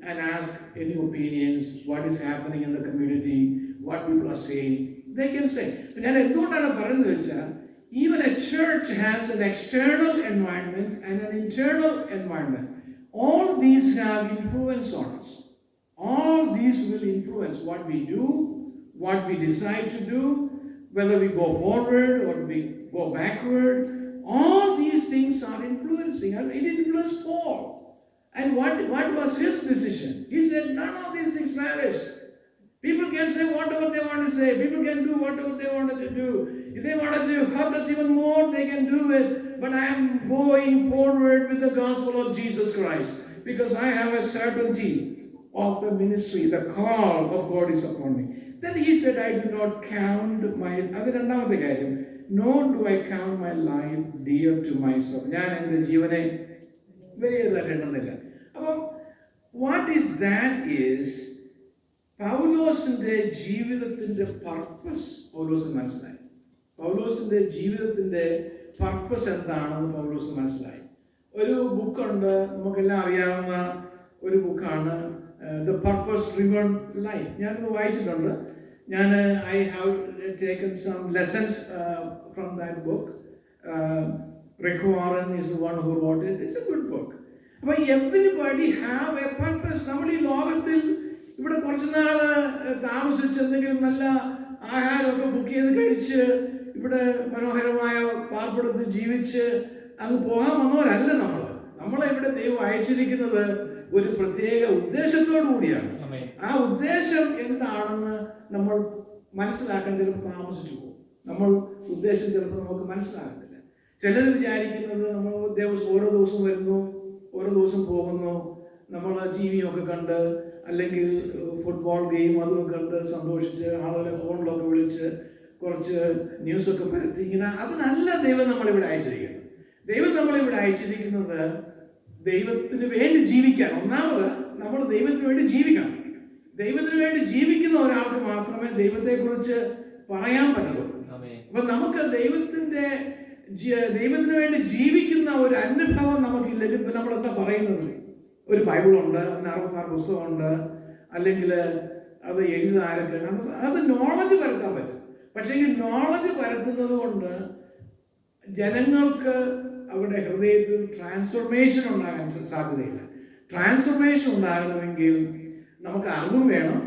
S1: and ask any opinions, what is happening in the community, what people are saying. They can say. ഞാൻ എന്തുകൊണ്ടാണ് പറയുന്നത് വെച്ചാൽ even a church has an external environment and an internal environment. All these have influence on us. All these will influence what we do, what we decide to do, whether we go forward or we go backward. All these things are influencing. And it influenced Paul. And what was his decision? He said, none of these things matters. People can say whatever they want to say. People can do whatever they wanted to do. If they wanted to hurt us even more, they can do it. But I am going forward with the gospel of Jesus Christ because I have a certainty of the ministry. The call of God is upon me. Then he said, I do not count my, nor do I count my life dear to myself. ഞാൻ എൻ്റെ ജീവനെ വലിയതായിട്ട് എണ്ണുന്നില്ല. അപ്പോൾ what is that is പൗലോസിന്റെ ജീവിതത്തിന്റെ purpose പൗലോസിന് മനസ്സിലായി. പൗലോസിന്റെ ജീവിതത്തിന്റെ പർപ്പസ് എന്താണെന്ന് പൗലോസിന് മനസ്സിലായി. ഒരു ബുക്കുണ്ട്, നമുക്കെല്ലാം അറിയാവുന്ന ഒരു ബുക്കാണ് ദ പർപ്പസ് ഡ്രിവൺ ലൈഫ്. ഞാനത് വായിച്ചിട്ടുണ്ട്. I have taken some lessons from that book. Rick Warren is the one who wrote it. It's a good book. But everybody have a purpose. നമ്മൾ ഈ ലോകത്തിൽ ഇവിടെ കുറച്ച് നാൾ താമസിച്ച് എന്തെങ്കിലും നല്ല ആഹാരമൊക്കെ ബുക്ക് ചെയ്ത് കഴിച്ച് ഇവിടെ മനോഹരമായ പാർപ്പിടത്തിൽ ജീവിച്ച് അങ്ങ് പോകാൻ വന്നവരല്ല നമ്മളെ ഇവിടെ ദൈവം അയച്ചിരിക്കുന്നത് ഒരു പ്രത്യേക ഉദ്ദേശത്തോടു കൂടിയാണ്. ആ ഉദ്ദേശം എന്താണെന്ന് നമ്മൾ മനസ്സിലാക്കാൻ ചിലപ്പോൾ താമസിച്ചു പോകും. നമ്മൾ ഉദ്ദേശം ചിലപ്പോൾ നമുക്ക് മനസ്സിലാകത്തില്ല. ചിലർ വിചാരിക്കുന്നത് നമ്മൾ ഓരോ ദിവസം വരുന്നു, ഓരോ ദിവസം പോകുന്നു, നമ്മൾ TV ഒക്കെ കണ്ട് അല്ലെങ്കിൽ ഫുട്ബോൾ ഗെയിം അതും കണ്ട് സന്തോഷിച്ച് ആളുകളെ ഫോണിലൊക്കെ വിളിച്ച് കുറച്ച് ന്യൂസൊക്കെ പരത്തി ഇങ്ങനെ, അതിനല്ല ദൈവം നമ്മളിവിടെ അയച്ചിരിക്കുന്നത്. ദൈവം നമ്മളിവിടെ അയച്ചിരിക്കുന്നത് ദൈവത്തിന് വേണ്ടി ജീവിക്കാൻ. ഒന്നാമത് നമ്മൾ ദൈവത്തിന് വേണ്ടി ജീവിക്കണം. ദൈവത്തിന് വേണ്ടി ജീവിക്കുന്ന ഒരാൾക്ക് മാത്രമേ ദൈവത്തെക്കുറിച്ച് പറയാൻ പറ്റുള്ളൂ. അപ്പൊ നമുക്ക് ദൈവത്തിന് വേണ്ടി ജീവിക്കുന്ന ഒരു അനുഭവം നമുക്കില്ലെങ്കിൽ ഇപ്പൊ നമ്മളെന്താ പറയുന്നത്? ഒരു ബൈബിളുണ്ട്, 66 പുസ്തകമുണ്ട്, അല്ലെങ്കിൽ അത് എഴുതുന്ന ആരൊക്കെയാണ്, അത് നോളജ് പരത്താൻ പറ്റും. പക്ഷേ ഈ നോളജ് പരത്തുന്നത് കൊണ്ട് ജനങ്ങൾക്ക് അവരുടെ ഹൃദയത്തിൽ ട്രാൻസ്ഫോർമേഷൻ ഉണ്ടാകാൻ സാധ്യതയില്ല. ട്രാൻസ്ഫോർമേഷൻ ഉണ്ടാകണമെങ്കിൽ നമുക്ക് അറിവും വേണം,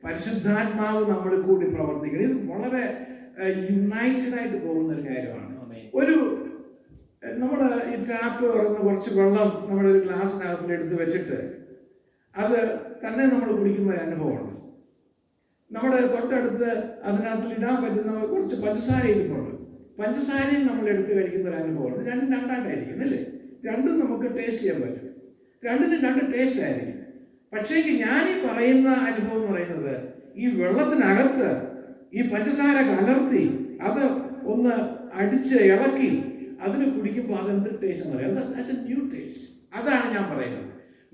S1: പരിശുദ്ധാത്മാവ് നമ്മളിൽ കൂടി പ്രവർത്തിക്കണം. ഇത് വളരെ യുണൈറ്റഡ് ആയിട്ട് പോകുന്ന ഒരു കാര്യമാണ്. നമ്മൾ ഈ ടാപ്പ് തുറന്ന് കുറച്ച് വെള്ളം നമ്മുടെ ഒരു ഗ്ലാസ്സിനകത്തിൽ എടുത്ത് വെച്ചിട്ട് അത് തന്നെ നമ്മൾ കുടിക്കുന്ന ഒരു അനുഭവമുണ്ട്. നമ്മുടെ തൊട്ടടുത്ത് അതിനകത്തിൽ ഇടാൻ പറ്റുന്ന കുറച്ച് പഞ്ചസാര ഇരിപ്പുണ്ട്. പഞ്ചസാരയും നമ്മൾ എടുത്ത് കഴിക്കുന്ന ഒരു അനുഭവമുണ്ട്. രണ്ടും രണ്ടായിട്ടായിരിക്കും അല്ലേ? രണ്ടും നമുക്ക് ടേസ്റ്റ് ചെയ്യാൻ പറ്റും. രണ്ടിനും രണ്ട് ടേസ്റ്റ് ആയിരിക്കും. പക്ഷേ ഞാൻ ഈ പറയുന്ന അനുഭവം എന്ന് പറയുന്നത് ഈ വെള്ളത്തിനകത്ത് ഈ പഞ്ചസാര കലർത്തി അത് ഒന്ന് അടിച്ച് ഇളക്കി അതിന് കുടിക്കുമ്പോൾ അതെന്ത് ടേസ്റ്റ് എന്ന് പറയുന്നത്, ദാറ്റ്സ് എ ന്യൂ ടേസ്റ്റ്. അതാണ് ഞാൻ പറയുന്നത്.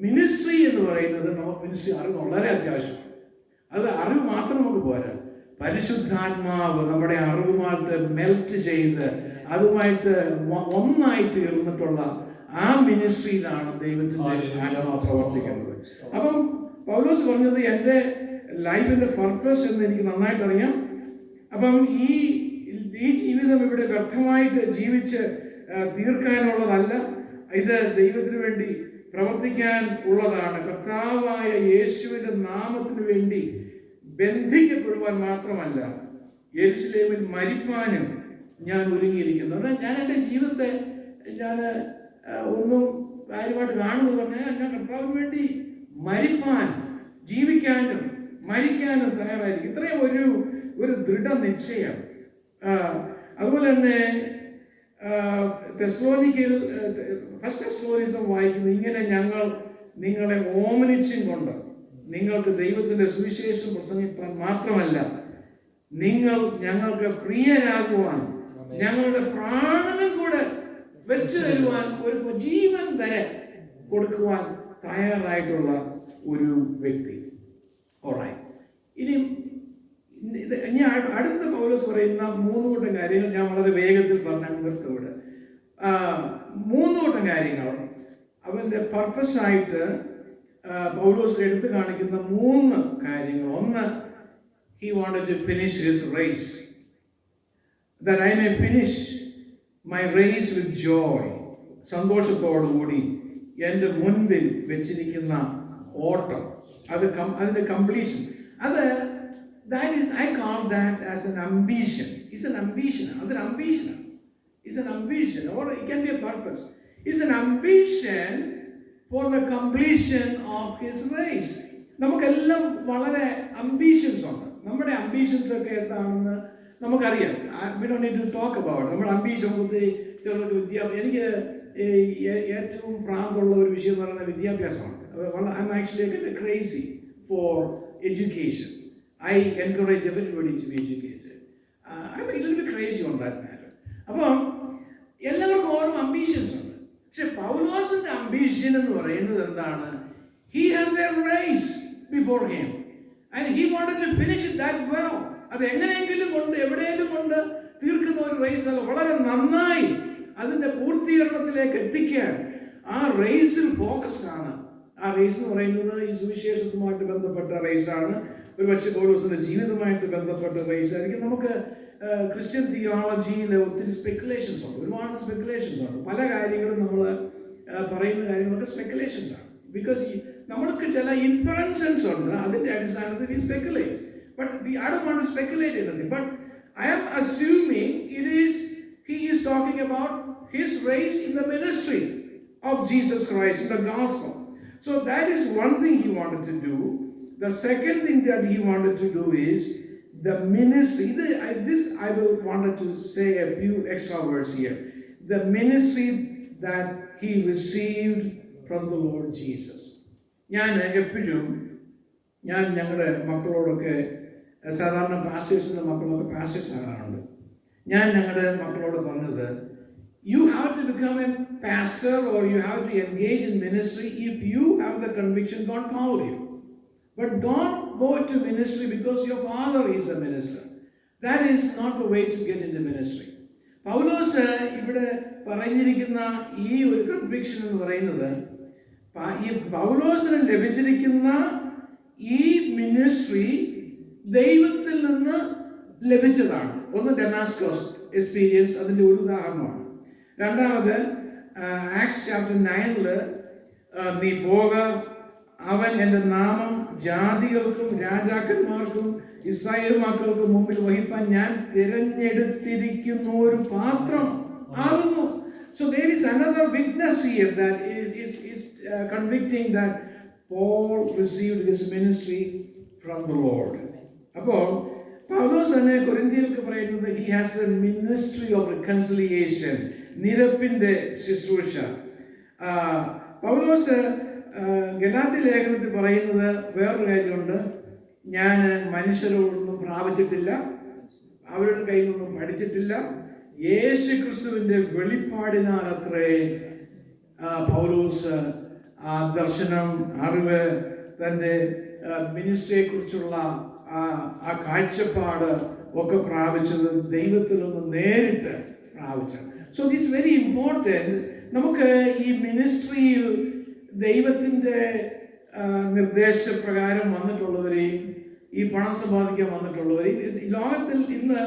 S1: മിനിസ്ട്രി എന്ന് പറയുന്നത് നമുക്ക് മിനിസ്ട്രി അറിവ് വളരെ അത്യാവശ്യമാണ്. അത് അറിവ് മാത്രം നമുക്ക് പോരാ. പരിശുദ്ധാത്മാവ് നമ്മുടെ അറിവുമായിട്ട് മെൽറ്റ് ചെയ്ത് അതുമായിട്ട് ഒന്നായി തീർന്നിട്ടുള്ള ആ മിനിസ്ട്രിയിലാണ് ദൈവത്തിന്റെ ആത്മാവ് പ്രവർത്തിക്കുന്നത്. അപ്പം പൗലോസ് പറഞ്ഞത് എൻ്റെ ലൈഫിന്റെ പർപ്പസ് എന്ന് എനിക്ക് നന്നായിട്ട് അറിയാം. അപ്പം ഈ ജീവിതം ഇവിടെ വ്യർത്ഥമായിട്ട് ജീവിച്ച് തീർക്കാനുള്ളതല്ല, ഇത് ദൈവത്തിന് വേണ്ടി പ്രവർത്തിക്കാൻ ഉള്ളതാണ്. കർത്താവായ യേശുവിന്റെ നാമത്തിന് വേണ്ടി ബന്ധിക്കപ്പെടുവാൻ മാത്രമല്ല, യെരുശലേമിൽ മരിപ്പാനും ഞാൻ ഒരുങ്ങിയിരിക്കുന്നു. ഞാൻ എൻ്റെ ജീവിതത്തെ ഒന്നും കാര്യമായിട്ട് കാണുന്നത് പറഞ്ഞാൽ ഞാൻ കർത്താവിന് വേണ്ടി മരിപ്പാൻ, ജീവിക്കാനും മരിക്കാനും തയ്യാറായിരിക്കും. ഇത്രയും ഒരു ദൃഢനിശ്ചയം. അതുപോലെ തന്നെ ഫസ്റ്റ് തെസ്സലോനിക്കർ വായിക്കുന്നു, ഇങ്ങനെ ഞങ്ങൾ നിങ്ങളെ ഓമനിച്ചും കൊണ്ട് നിങ്ങൾക്ക് ദൈവത്തിന്റെ സുവിശേഷം പ്രസംഗിപ്പാൻ മാത്രമല്ല, നിങ്ങൾ ഞങ്ങൾക്ക് പ്രിയരാകുവാൻ, ഞങ്ങളുടെ പ്രാണനും കൂടെ വെച്ചു തരുവാൻ, ഒരു ജീവൻ വരെ കൊടുക്കുവാൻ തയ്യാറായിട്ടുള്ള ഒരു വ്യക്തി. ഇനി അടുത്ത പൗലോസ് പറയുന്ന 3 കൂട്ടം കാര്യങ്ങൾ ഞാൻ വളരെ വേഗത്തിൽ പറഞ്ഞാൽ നിർത്തവിടെ. 3 കൂട്ടം കാര്യങ്ങൾ അവന്റെ പർപ്പസായിട്ട് പൗലോസ് എടുത്തു കാണിക്കുന്ന 3 കാര്യങ്ങൾ. ഒന്ന്, he wanted to finish his race, that I may finish my race with joy. സന്തോഷത്തോടുകൂടി എൻ്റെ മുൻപിൽ വെച്ചിരിക്കുന്ന ഓട്ടം, അതിന്റെ completion, that is, I call that as an ambition. It's an ambition. Adan ambition. It's an ambition, or it can be a purpose. It's an ambition for the completion of his race. നമുക്കെല്ലാം വളരെ ambitions ഉണ്ട്. നമ്മുടെ ambitions ഒക്കെ എന്താണെന്ന് നമുക്കറിയാം. We don't need to talk about it. നമ്മുടെ ambition ചിലർക്ക് എനിക്ക് ഏറ്റവും പ്രാന്തമുള്ള ഒരു വിഷയം എന്ന് പറയുന്നത് വിദ്യാഭ്യാസമാണ്. I'm actually crazy for education. I encourage everybody to be educated. I'm a little bit crazy on that matter. അപ്പം എല്ലാവർക്കും ഓരോ അംബീഷൻസ് ഉണ്ട്. പക്ഷെ പൗലോസിന്റെ അംബീഷൻ എന്ന് പറയുന്നത് എന്താണ്? He has a race before him and he wanted to finish it that well. അത് എങ്ങനെയെങ്കിലും കൊണ്ട് എവിടെയെങ്കിലും കൊണ്ട് തീർക്കുന്ന ഒരു റേസ് അല്ല, വളരെ നന്നായി അതിന്റെ പൂർത്തീകരണത്തിലേക്ക് എത്തിക്കാൻ ആ റേസിൽ ഫോക്കസ് ആണ്. ആ റേസ് എന്ന് പറയുന്നത് ഈ സുവിശേഷത്തുമായിട്ട് ബന്ധപ്പെട്ട റേസാണ്. ഒരു പക്ഷേ പൗലോസിന്റെ ജീവിതമായിട്ട് ബന്ധപ്പെട്ട റേസ് ആയിരിക്കും. നമുക്ക് ക്രിസ്ത്യൻ തിയോളജിയിൽ ഒത്തിരി സ്പെക്കുലേഷൻസ് ഉണ്ട്, ഒരുപാട് സ്പെക്കുലേഷൻസ് ഉണ്ട്. പല കാര്യങ്ങളും നമ്മൾ പറയുന്ന കാര്യങ്ങളൊക്കെ സ്പെക്കുലേഷൻസ് ആണ്. ബിക്കോസ് നമ്മൾക്ക് ചില ഇൻഫറൻസൻസ് ഉണ്ട്, അതിന്റെ അടിസ്ഥാനത്തിൽ we speculate. But I don't want to speculate anything. But I am assuming he is talking about his race in the ministry of Jesus Christ, in the gospel. So that is one thing he wanted to do. The second thing that he wanted to do is the ministry. I will wanted to say a few extra words here. The ministry that he received from the Lord Jesus. ഞങ്ങളുടെ മക്കളോടൊക്കെ സാധാരണ പാസ്റ്റേഴ്സിൻ്റെ മക്കളൊക്കെ pastors ആകാറുണ്ട്. ഞങ്ങളുടെ മക്കളോട് പറഞ്ഞത്, you have to become a pastor or you have to engage in ministry if you have the conviction God called you. But don't go to ministry because your father is a minister. That is not the way to get into ministry. പൗലോസ് ഇവിടെ പറഞ്ഞിരിക്കുന്ന ഈ ഒരു conviction എന്ന് പറയുന്നത്, ഈ പൗലോസിന് ലഭിച്ചിരിക്കുന്ന ഈ മിനിസ്ട്രി ദൈവത്തിൽ നിന്ന് ലഭിച്ചതാണ്. ഒന്ന് ഡെമാസ്കസ് എക്സ്പീരിയൻസ് അതിൻ്റെ ഒരു ഉദാഹരണമാണ്. രണ്ടാമത് ആക്ട്സ് ചാപ്റ്റർ 9 നീ പോക, അവൻ എൻ്റെ നാമം ജാതികൾക്കും രാജാക്കന്മാർക്കും ഇസ്രായേൽ മക്കൾക്ക് മുമ്പിൽ വഹിപ്പാൻ ഞാൻ തിരഞ്ഞെടുത്തിരിക്കുന്ന ഒരു പാത്രം ആകുന്നു. So there is another witness here that is convicting that Paul received his ministry from the Lord. അപ്പോൾ പൗലോസ് തന്നെ കൊരിന്ത്യർക്ക് പറയുന്നത് he has a ministry of reconciliation, നിരപ്പിന്റെ ശുശ്രൂഷ. പൗലോസ് ഗലാത്യ ലേഖനത്തിൽ പറയുന്നത് വേറൊരു കാര്യമുണ്ട്, ഞാൻ മനുഷ്യരോടൊന്നും പ്രാപിച്ചിട്ടില്ല, അവരുടെ കയ്യിൽ നിന്നും പഠിച്ചിട്ടില്ല, യേശു ക്രിസ്തുവിന്റെ വെളിപ്പാടിനാൽ അത്രേ പൗലോസ് ആ ദർശനം, അറിവ്, തൻ്റെ മിനിസ്ട്രിയെ കുറിച്ചുള്ള ആ കാഴ്ചപ്പാട് ഒക്കെ പ്രാപിച്ചത് ദൈവത്തിൽ നിന്ന് നേരിട്ട് പ്രാപിച്ചത്. So this very important. നമുക്ക് ഈ മിനിസ്ട്രിയിൽ ദൈവത്തിൻ്റെ നിർദ്ദേശപ്രകാരം വന്നിട്ടുള്ളവരെയും ഈ പണം സമ്പാദിക്കാൻ വന്നിട്ടുള്ളവരെയും ലോകത്തിൽ ഇന്ന്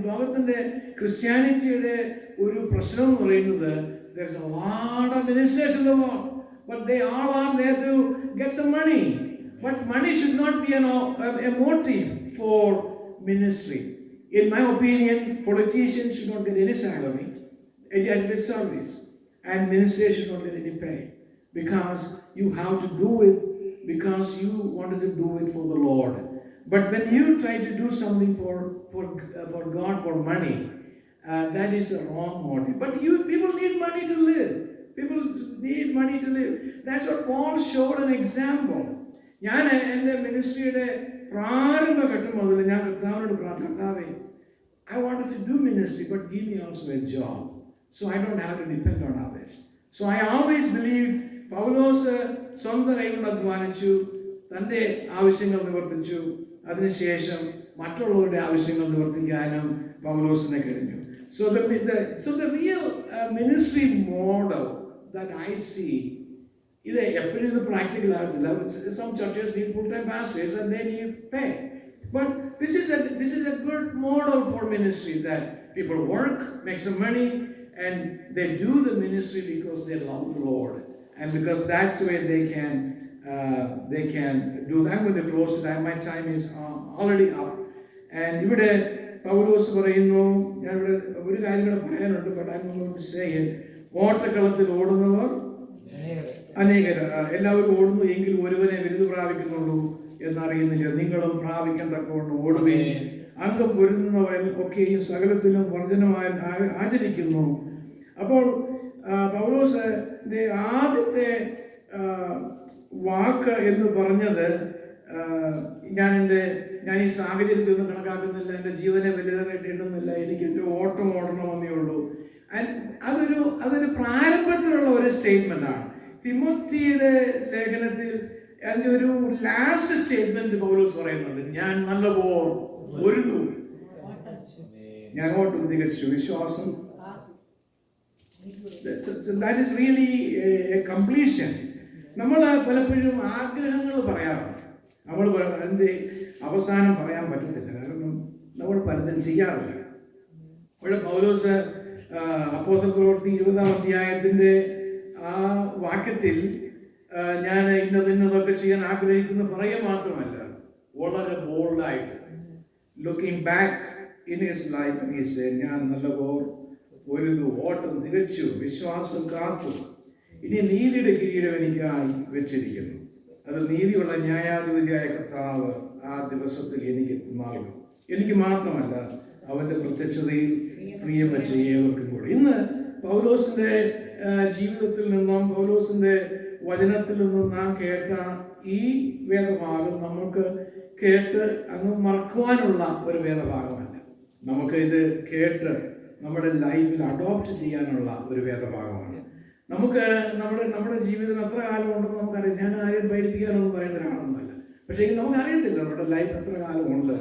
S1: ലോകത്തിൻ്റെ ക്രിസ്ത്യാനിറ്റിയുടെ ഒരു പ്രശ്നം എന്ന് പറയുന്നത്, there is a lot of ministers in the world, but they all are there to get some money. But money should not be a motive for ministry. In my opinion, politicians should not get any salary, any service, and ministers should not get any pay, because you have to do it because you wanted to do it for the Lord. But when you try to do something for God for money, that is a wrong motive. But people need money to live. People need money to live. That's what Paul showed an example. ഞാൻ എൻ്റെ മിനിസ്ട്രിയുടെ പ്രാരംഭഘട്ടം മുതൽ ഞാൻ കർത്താവിനോട് പ്രാർത്ഥിക്കർത്താവേ, I wanted to do ministry, but give me also a job, so I don't have to depend on others. So I always believed പൗലോസ് സ്വന്തം കൈകൊണ്ട് അധ്വാനിച്ചു, തൻ്റെ ആവശ്യങ്ങൾ നിവർത്തിച്ചു, അതിനുശേഷം മറ്റുള്ളവരുടെ ആവശ്യങ്ങൾ നിവർത്തിക്കാനും പൗലോസിനെ കഴിഞ്ഞു. So the real ministry model that I see, ഇത് എപ്പോഴും ഇത് പ്രാക്ടിക്കൽ ആകത്തില്ല. Some churches need full-time pastors and they need pay. But this is a good model for ministry, that people work, make some money, and they do the ministry because they love the Lord, and because that's the way they can do that. I'm going to close it. My time is already up. And ഇവിടെ പൗലോസ് പറയുന്നു, ഞാൻ ഇവിടെ ഒരു കാര്യം കൂടെ പറയാനുണ്ട്, but I'm going to say it. ഓട്ടക്കളത്തിൽ ഓടുന്നവർ അനേകർ, എല്ലാവരും ഓടുന്നു, എങ്കിൽ ഒരുവനെ വിരുദ് പ്രാപിക്കുന്നുള്ളൂ എന്നറിയുന്നില്ല. നിങ്ങളും പ്രാപിക്കാൻ തക്കവണ്ണം ഓടുകയും അംഗം പൊരുന്നവരിൽ ഒക്കെയും സകലത്തിലും വർജനമായി ആചരിക്കുന്നു. അപ്പോൾ പൗലോസിന്റെ ആദ്യത്തെ വാക്ക് എന്ന് പറഞ്ഞത്, ഞാൻ ഈ സാഹചര്യത്തൊന്നും കണക്കാക്കുന്നില്ല, എൻ്റെ ജീവനെ വലുതായിട്ട് എണ്ണുന്നില്ല, എനിക്ക് എൻ്റെ ഓട്ടം ഓടണമെന്നേ ഉള്ളൂ. അതൊരു പ്രാരംഭത്തിലുള്ള ഒരു സ്റ്റേറ്റ്മെന്റ് ആണ്. തിമോത്തിയുടെ ലേഖനത്തിൽ അതിൻ്റെ ഒരു ലാസ്റ്റ് സ്റ്റേറ്റ്മെന്റ് പൗലോസ് പറയുന്നുണ്ട്, ഞാൻ നല്ല പോർ ഒരുതു, ഞാൻ ഓട്ടം തികച്ചു, വിശ്വാസം. That is really a completion. നമ്മൾ പലപ്പോഴും ആഗ്രഹങ്ങൾ പറയാറുണ്ട്, നമ്മൾ അതിൻ്റെ അവസാനം പറയാൻ പറ്റത്തില്ല, കാരണം നമ്മൾ പലതും ചെയ്യാറില്ല. അവിടെ പൗലോസ് അപ്പോസ്തലപ്രവൃത്തി 20-ാം അധ്യായത്തിൻ്റെ ആ വാക്യത്തിൽ ഞാൻ ഇന്നതൊക്കെ ചെയ്യാൻ ആഗ്രഹിക്കുന്ന പറയുക മാത്രമല്ല, വളരെ ബോൾഡായിട്ട് looking back in his life and he said, ഞാൻ നല്ല പൊരുതു ഓട്ടം തികച്ചു വിശ്വാസം കാത്തു, ഇനി നീതിയുടെ കിരീടം എനിക്കായി വെച്ചിരിക്കുന്നു. അത് നീതിയുള്ള ന്യായാധിപതിയായ കർത്താവ് ആ ദിവസത്തിൽ എനിക്ക് നൽകും. എനിക്ക് മാത്രമല്ല, അവന്റെ പ്രത്യക്ഷതയിൽ പ്രിയം വെച്ച ഏവർക്കും കൂടെ. ഇന്ന് പൗലോസിന്റെ ജീവിതത്തിൽ നിന്നും പൗലോസിന്റെ വചനത്തിൽ നിന്നും നാം കേട്ട ഈ വേദഭാഗം നമുക്ക് കേട്ട് അങ്ങ് മറക്കുവാനുള്ള ഒരു വേദഭാഗമല്ല. നമുക്ക് ഇത് കേട്ട് നമ്മുടെ ലൈഫിൽ അഡോപ്റ്റ് ചെയ്യാനുള്ള ഒരു വേദഭാഗമാണ്. നമുക്ക് നമ്മുടെ ജീവിതം എത്ര കാലം ഉണ്ടെന്ന് നമുക്കറിയാം. ഞാൻ ആരെയും പേടിപ്പിക്കാനൊന്നും പറയുന്ന ഒരാളൊന്നുമല്ല. പക്ഷേ നമുക്കറിയത്തില്ല നമ്മുടെ ലൈഫ് എത്ര കാലം ഉണ്ട്.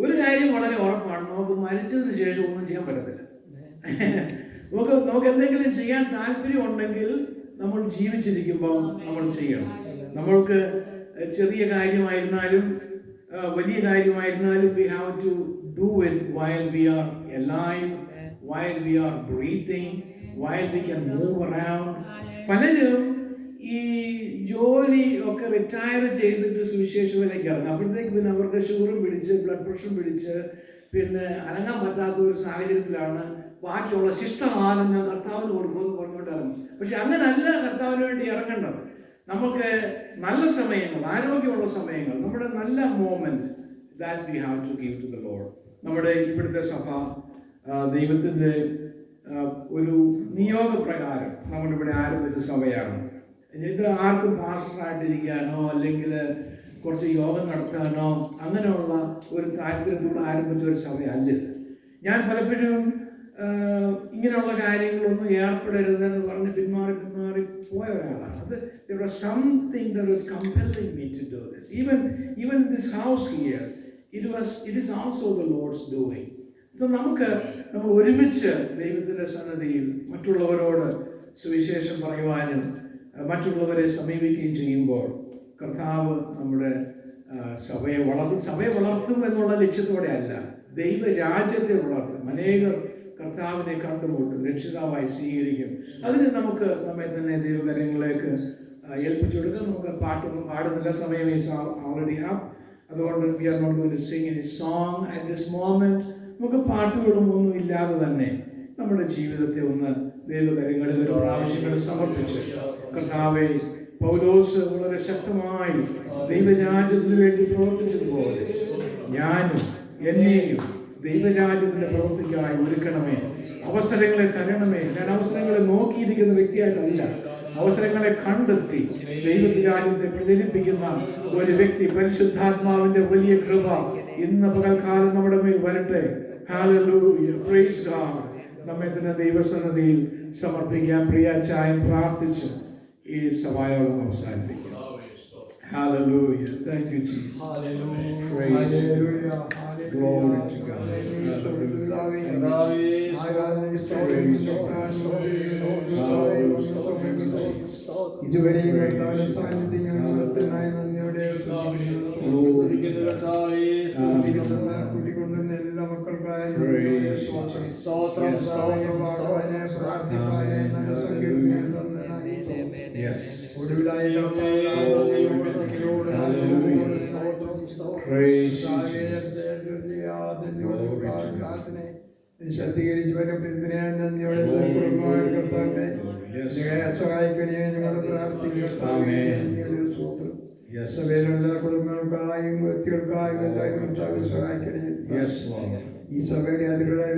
S1: ഒരു കാര്യം വളരെ ഉറപ്പാണ്, നമുക്ക് മരിച്ചതിന് ശേഷം ഒന്നും ചെയ്യാൻ പറ്റത്തില്ല. നമുക്ക് എന്തെങ്കിലും ചെയ്യാൻ താല്പര്യം ഉണ്ടെങ്കിൽ നമ്മൾ ജീവിച്ചിരിക്കുമ്പോൾ നമ്മൾ ചെയ്യണം. നമ്മൾക്ക് ചെറിയ കാര്യമായിരുന്നാലും വലിയ കാര്യമായിരുന്നാലും we have to do it while we are alive, while we are breathing, while we can move around. പലരും ഈ ജോലി ഒക്കെ റിട്ടയർ ചെയ്തിട്ട് സുവിശേഷത്തിലേക്ക് ഇറങ്ങും. അപ്പോഴത്തേക്ക് പിന്നെ അവർക്ക് ഷുഗറും പിടിച്ച് ബ്ലഡ് പ്രഷറും പിടിച്ച് പിന്നെ അനങ്ങാൻ പറ്റാത്ത ഒരു സാഹചര്യത്തിലാണ് ബാക്കിയുള്ള ശിഷ്ടകാലം ഞാൻ കർത്താവിന് കൊടുക്കുമെന്ന് പറഞ്ഞുകൊണ്ട് ഇറങ്ങും. പക്ഷെ അങ്ങനല്ല കർത്താവിന് വേണ്ടി ഇറങ്ങേണ്ടത്. നമുക്ക് നല്ല സമയങ്ങൾ, ആരോഗ്യമുള്ള സമയങ്ങൾ, നമ്മുടെ നല്ല moment that we have to give to the Lord. നമ്മുടെ ഇവിടുത്തെ സഭ ദൈവത്തിൻ്റെ ഒരു നിയോഗപ്രകാരം നമ്മളിവിടെ ആരംഭിച്ച സഭയാണ്. ഇത് ആർക്കും പാസ്റ്ററായിട്ടിരിക്കാനോ അല്ലെങ്കിൽ കുറച്ച് യോഗം നടത്താനോ അങ്ങനെയുള്ള ഒരു താല്പര്യത്തോടെ ആരംഭിച്ച ഒരു സഭയല്ല. ഞാൻ പലപ്പോഴും ഇങ്ങനെയുള്ള കാര്യങ്ങളൊന്നും ഏർപ്പെടരുതെന്ന് പറഞ്ഞ് പിന്മാറി പോയ ഒരാളാണ്. അത് there was something that was compelling me to do this. Even in this house here, it is also the Lord's doing. So നമ്മൾ ഒരുമിച്ച് ദൈവത്തിൻ്റെ സന്നിധിയിൽ മറ്റുള്ളവരോട് സുവിശേഷം പറയുവാനും മറ്റുള്ളവരെ സമീപിക്കുകയും ചെയ്യുമ്പോൾ കർത്താവ് നമ്മുടെ സഭയെ വളർത്തും എന്നുള്ള ലക്ഷ്യത്തോടെ അല്ല, ദൈവരാജ്യത്തെ വളർത്തും. അനേകർ കർത്താവിനെ കണ്ടുമുട്ടും, രക്ഷിതാവായി സ്വീകരിക്കും. അതിന് നമുക്ക് നമ്മെ തന്നെ ദൈവകരങ്ങളിലേക്ക് ഏൽപ്പിച്ചു കൊടുക്കാം. നമുക്ക് പാട്ടൊന്നും പാടുന്നില്ല, സമയം ഓൾറെഡി ഹാവ്. അതുകൊണ്ട് we are not going to sing any song at this moment. നമുക്ക് പാട്ടുകളും ഒന്നും ഇല്ലാതെ തന്നെ നമ്മുടെ ജീവിതത്തെ ഒന്ന് ദൈവകരങ്ങളിൽ ഒരു പ്രാവശ്യങ്ങൾ സമർപ്പിച്ച് കർത്താവേ, പൗലോസ് വളരെ ശക്തമായി ദൈവരാജ്യത്തിന് വേണ്ടി പ്രവർത്തിച്ചതുപോലെ ഞാനും എന്നെയും ദൈവരാജ്യത്തിന്റെ പ്രവൃത്തിക്കായി ഒരുക്കണമേ, അവസരങ്ങളെ തരണമേ. ഞാൻ അവസരങ്ങളെ നോക്കിയിരിക്കുന്ന വ്യക്തിയായിട്ടല്ല, അവസരങ്ങളെ കണ്ടെത്തി ദൈവരാജ്യത്തെ പ്രചരിപ്പിക്കുന്ന ഒരു വ്യക്തി. പരിശുദ്ധാത്മാവിന്റെ വലിയ കൃപ ഇന്ന് പകൽക്കാലം നമ്മുടെ മേൽ വരട്ടെ. Hallelujah, praise God. നമ്മെ തന്നെ ദൈവസന്നിധിയിൽ സമർപ്പിക്കാൻ പ്രിയ ചായൻ പ്രാർത്ഥിച്ച് ഈ സഭായോഗം അവസാനിപ്പിക്കാം. Hallelujah. Thank you, Jesus.
S3: Hallelujah.
S1: Praise
S3: Hallelujah.
S1: Glory to God.
S9: ഇതുവരെയും കർത്താവിന്റെ സാന്നിധ്യം ഞങ്ങളായി നന്ദിയോടെ കൂട്ടിക്കൊണ്ടുവന്ന എല്ലാ മക്കൾക്കായി ഒടുവിലായി ശക്തീകരിച്ച് നന്ദിയോടെ കർത്താവിനെ സഹായിക്കണേ ഞങ്ങളുടെ പ്രാർത്ഥിക്കുന്ന കുടുംബങ്ങൾക്കായും വ്യക്തികൾക്കായും എല്ലാവരും സഹായിക്കണേ. ഈ സഭയുടെ അതിരുകളായ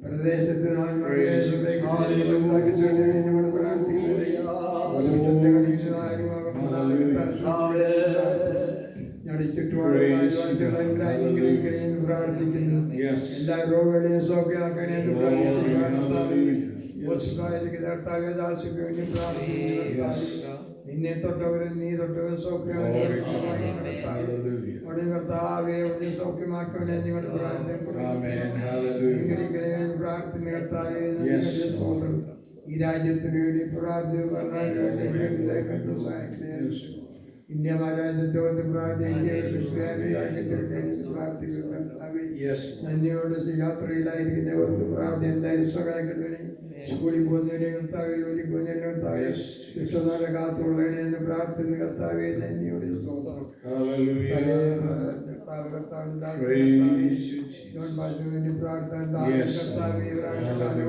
S9: പ്രദേശത്ത് പ്രാർത്ഥിക്കുന്നു. എല്ലാ രോഗങ്ങളെയും സൗഖ്യമാക്കണേന്ന് പ്രാർത്ഥിക്കുന്നു. നിന്നെ തൊട്ടവരും നീ തൊട്ടവരും സൗഖ്യമാക്കണേ സൗഖ്യമാക്കണേ. നിങ്ങളുടെ പ്രാർത്ഥന കർത്താവേ, ഈ രാജ്യത്തിന് വേണ്ടി പ്രാർത്ഥന ഇന്ത്യ മഹാരാജ്യത്തെ ഓർത്ത് പ്രാർത്ഥിക്കും. ഇന്ത്യയിൽ ക്രിസ്ത്യാനിയാക്കി പ്രാർത്ഥിക്കുന്നു കർത്താവേ.
S1: Yes.
S9: നന്ദിയോട് യാത്രയിലായിരിക്കുന്ന ഓർത്ത് പ്രാർത്ഥന എന്തായാലും സഹായിക്കണേ. സ്കൂളിൽ പോകുന്നതിനെ കർത്താവേ, ജോലിക്ക് പോകുന്നതിനെ കർത്താവേ, ശിക്ഷനാടെ കാത്തുള്ളതിനെ എന്ന് പ്രാർത്ഥന കർത്താവേ, നന്ദിയോട് സ്തോത്രം.
S1: Hallelujah.
S9: കർത്താവ് കർത്താവിന്
S1: Praise you, Jesus.
S9: ജോൺ ബാജുവിന്റെ പ്രാർത്ഥന
S1: Yes.
S9: കർത്താവേ, കർത്താവിനെ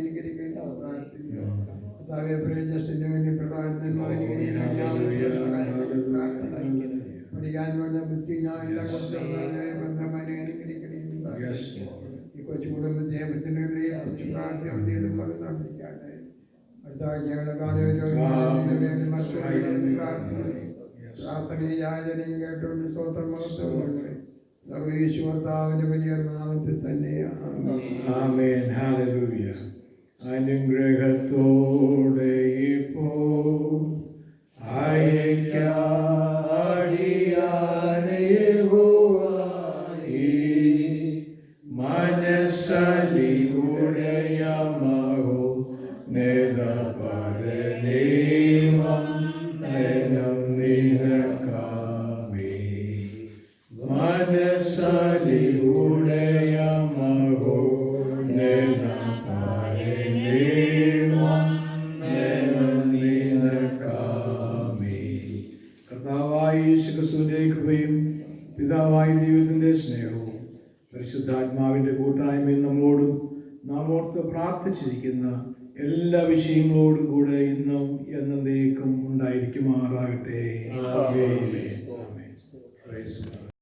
S9: അനുകരിക്കണം പ്രാർത്ഥിക്കുന്നു. കർത്താവെ പ്രേജസിന് വേണ്ടി പഠിക്കാൻ വേണ്ട ബുദ്ധി ഞാൻ ബന്ധമാനെ അനുകരിക്കണേ. ഈ കൊച്ചു കുടുംബത്തെ കൊച്ചു പ്രാർത്ഥന ചെയ്തും നടത്തിക്കാട്ടെ. അടുത്ത ആഴ്ച ഞങ്ങളെ കാണുവാൻ പ്രാർത്ഥനയും യാചനയും കേട്ടുകൊണ്ട് സ്തോത്രം മഹത്വമുണ്ട്. സർവ്വേശു കർത്താവിന്റെ വലിയ നാമത്തിൽ തന്നെ ആമേൻ.
S1: Amen. Hallelujah. അനുഗ്രഹത്തോടെ ഇപ്പോൾ അയക്കാടിയാനെ യഹോവേ, മനസ്സലി ഉടയമഹോ നേതപരനേമം നേനം നിനക്കാമേ. മനസ്സലി ഉടയമഹോ കർത്താവായ യേശുക്രിസ്തുവിന്റെ കൃപയും പിതാവായ ദൈവത്തിന്റെ സ്നേഹവും പരിശുദ്ധാത്മാവിന്റെ കൂട്ടായ്മയും നമ്മോടും നാം ഓർത്ത് പ്രാർത്ഥിച്ചിരിക്കുന്ന എല്ലാ വിഷയങ്ങളോടും കൂടെ ഇന്നും എന്നേക്കും ഉണ്ടായിരിക്കുമാറാകട്ടെ. ആമേൻ. Praise God.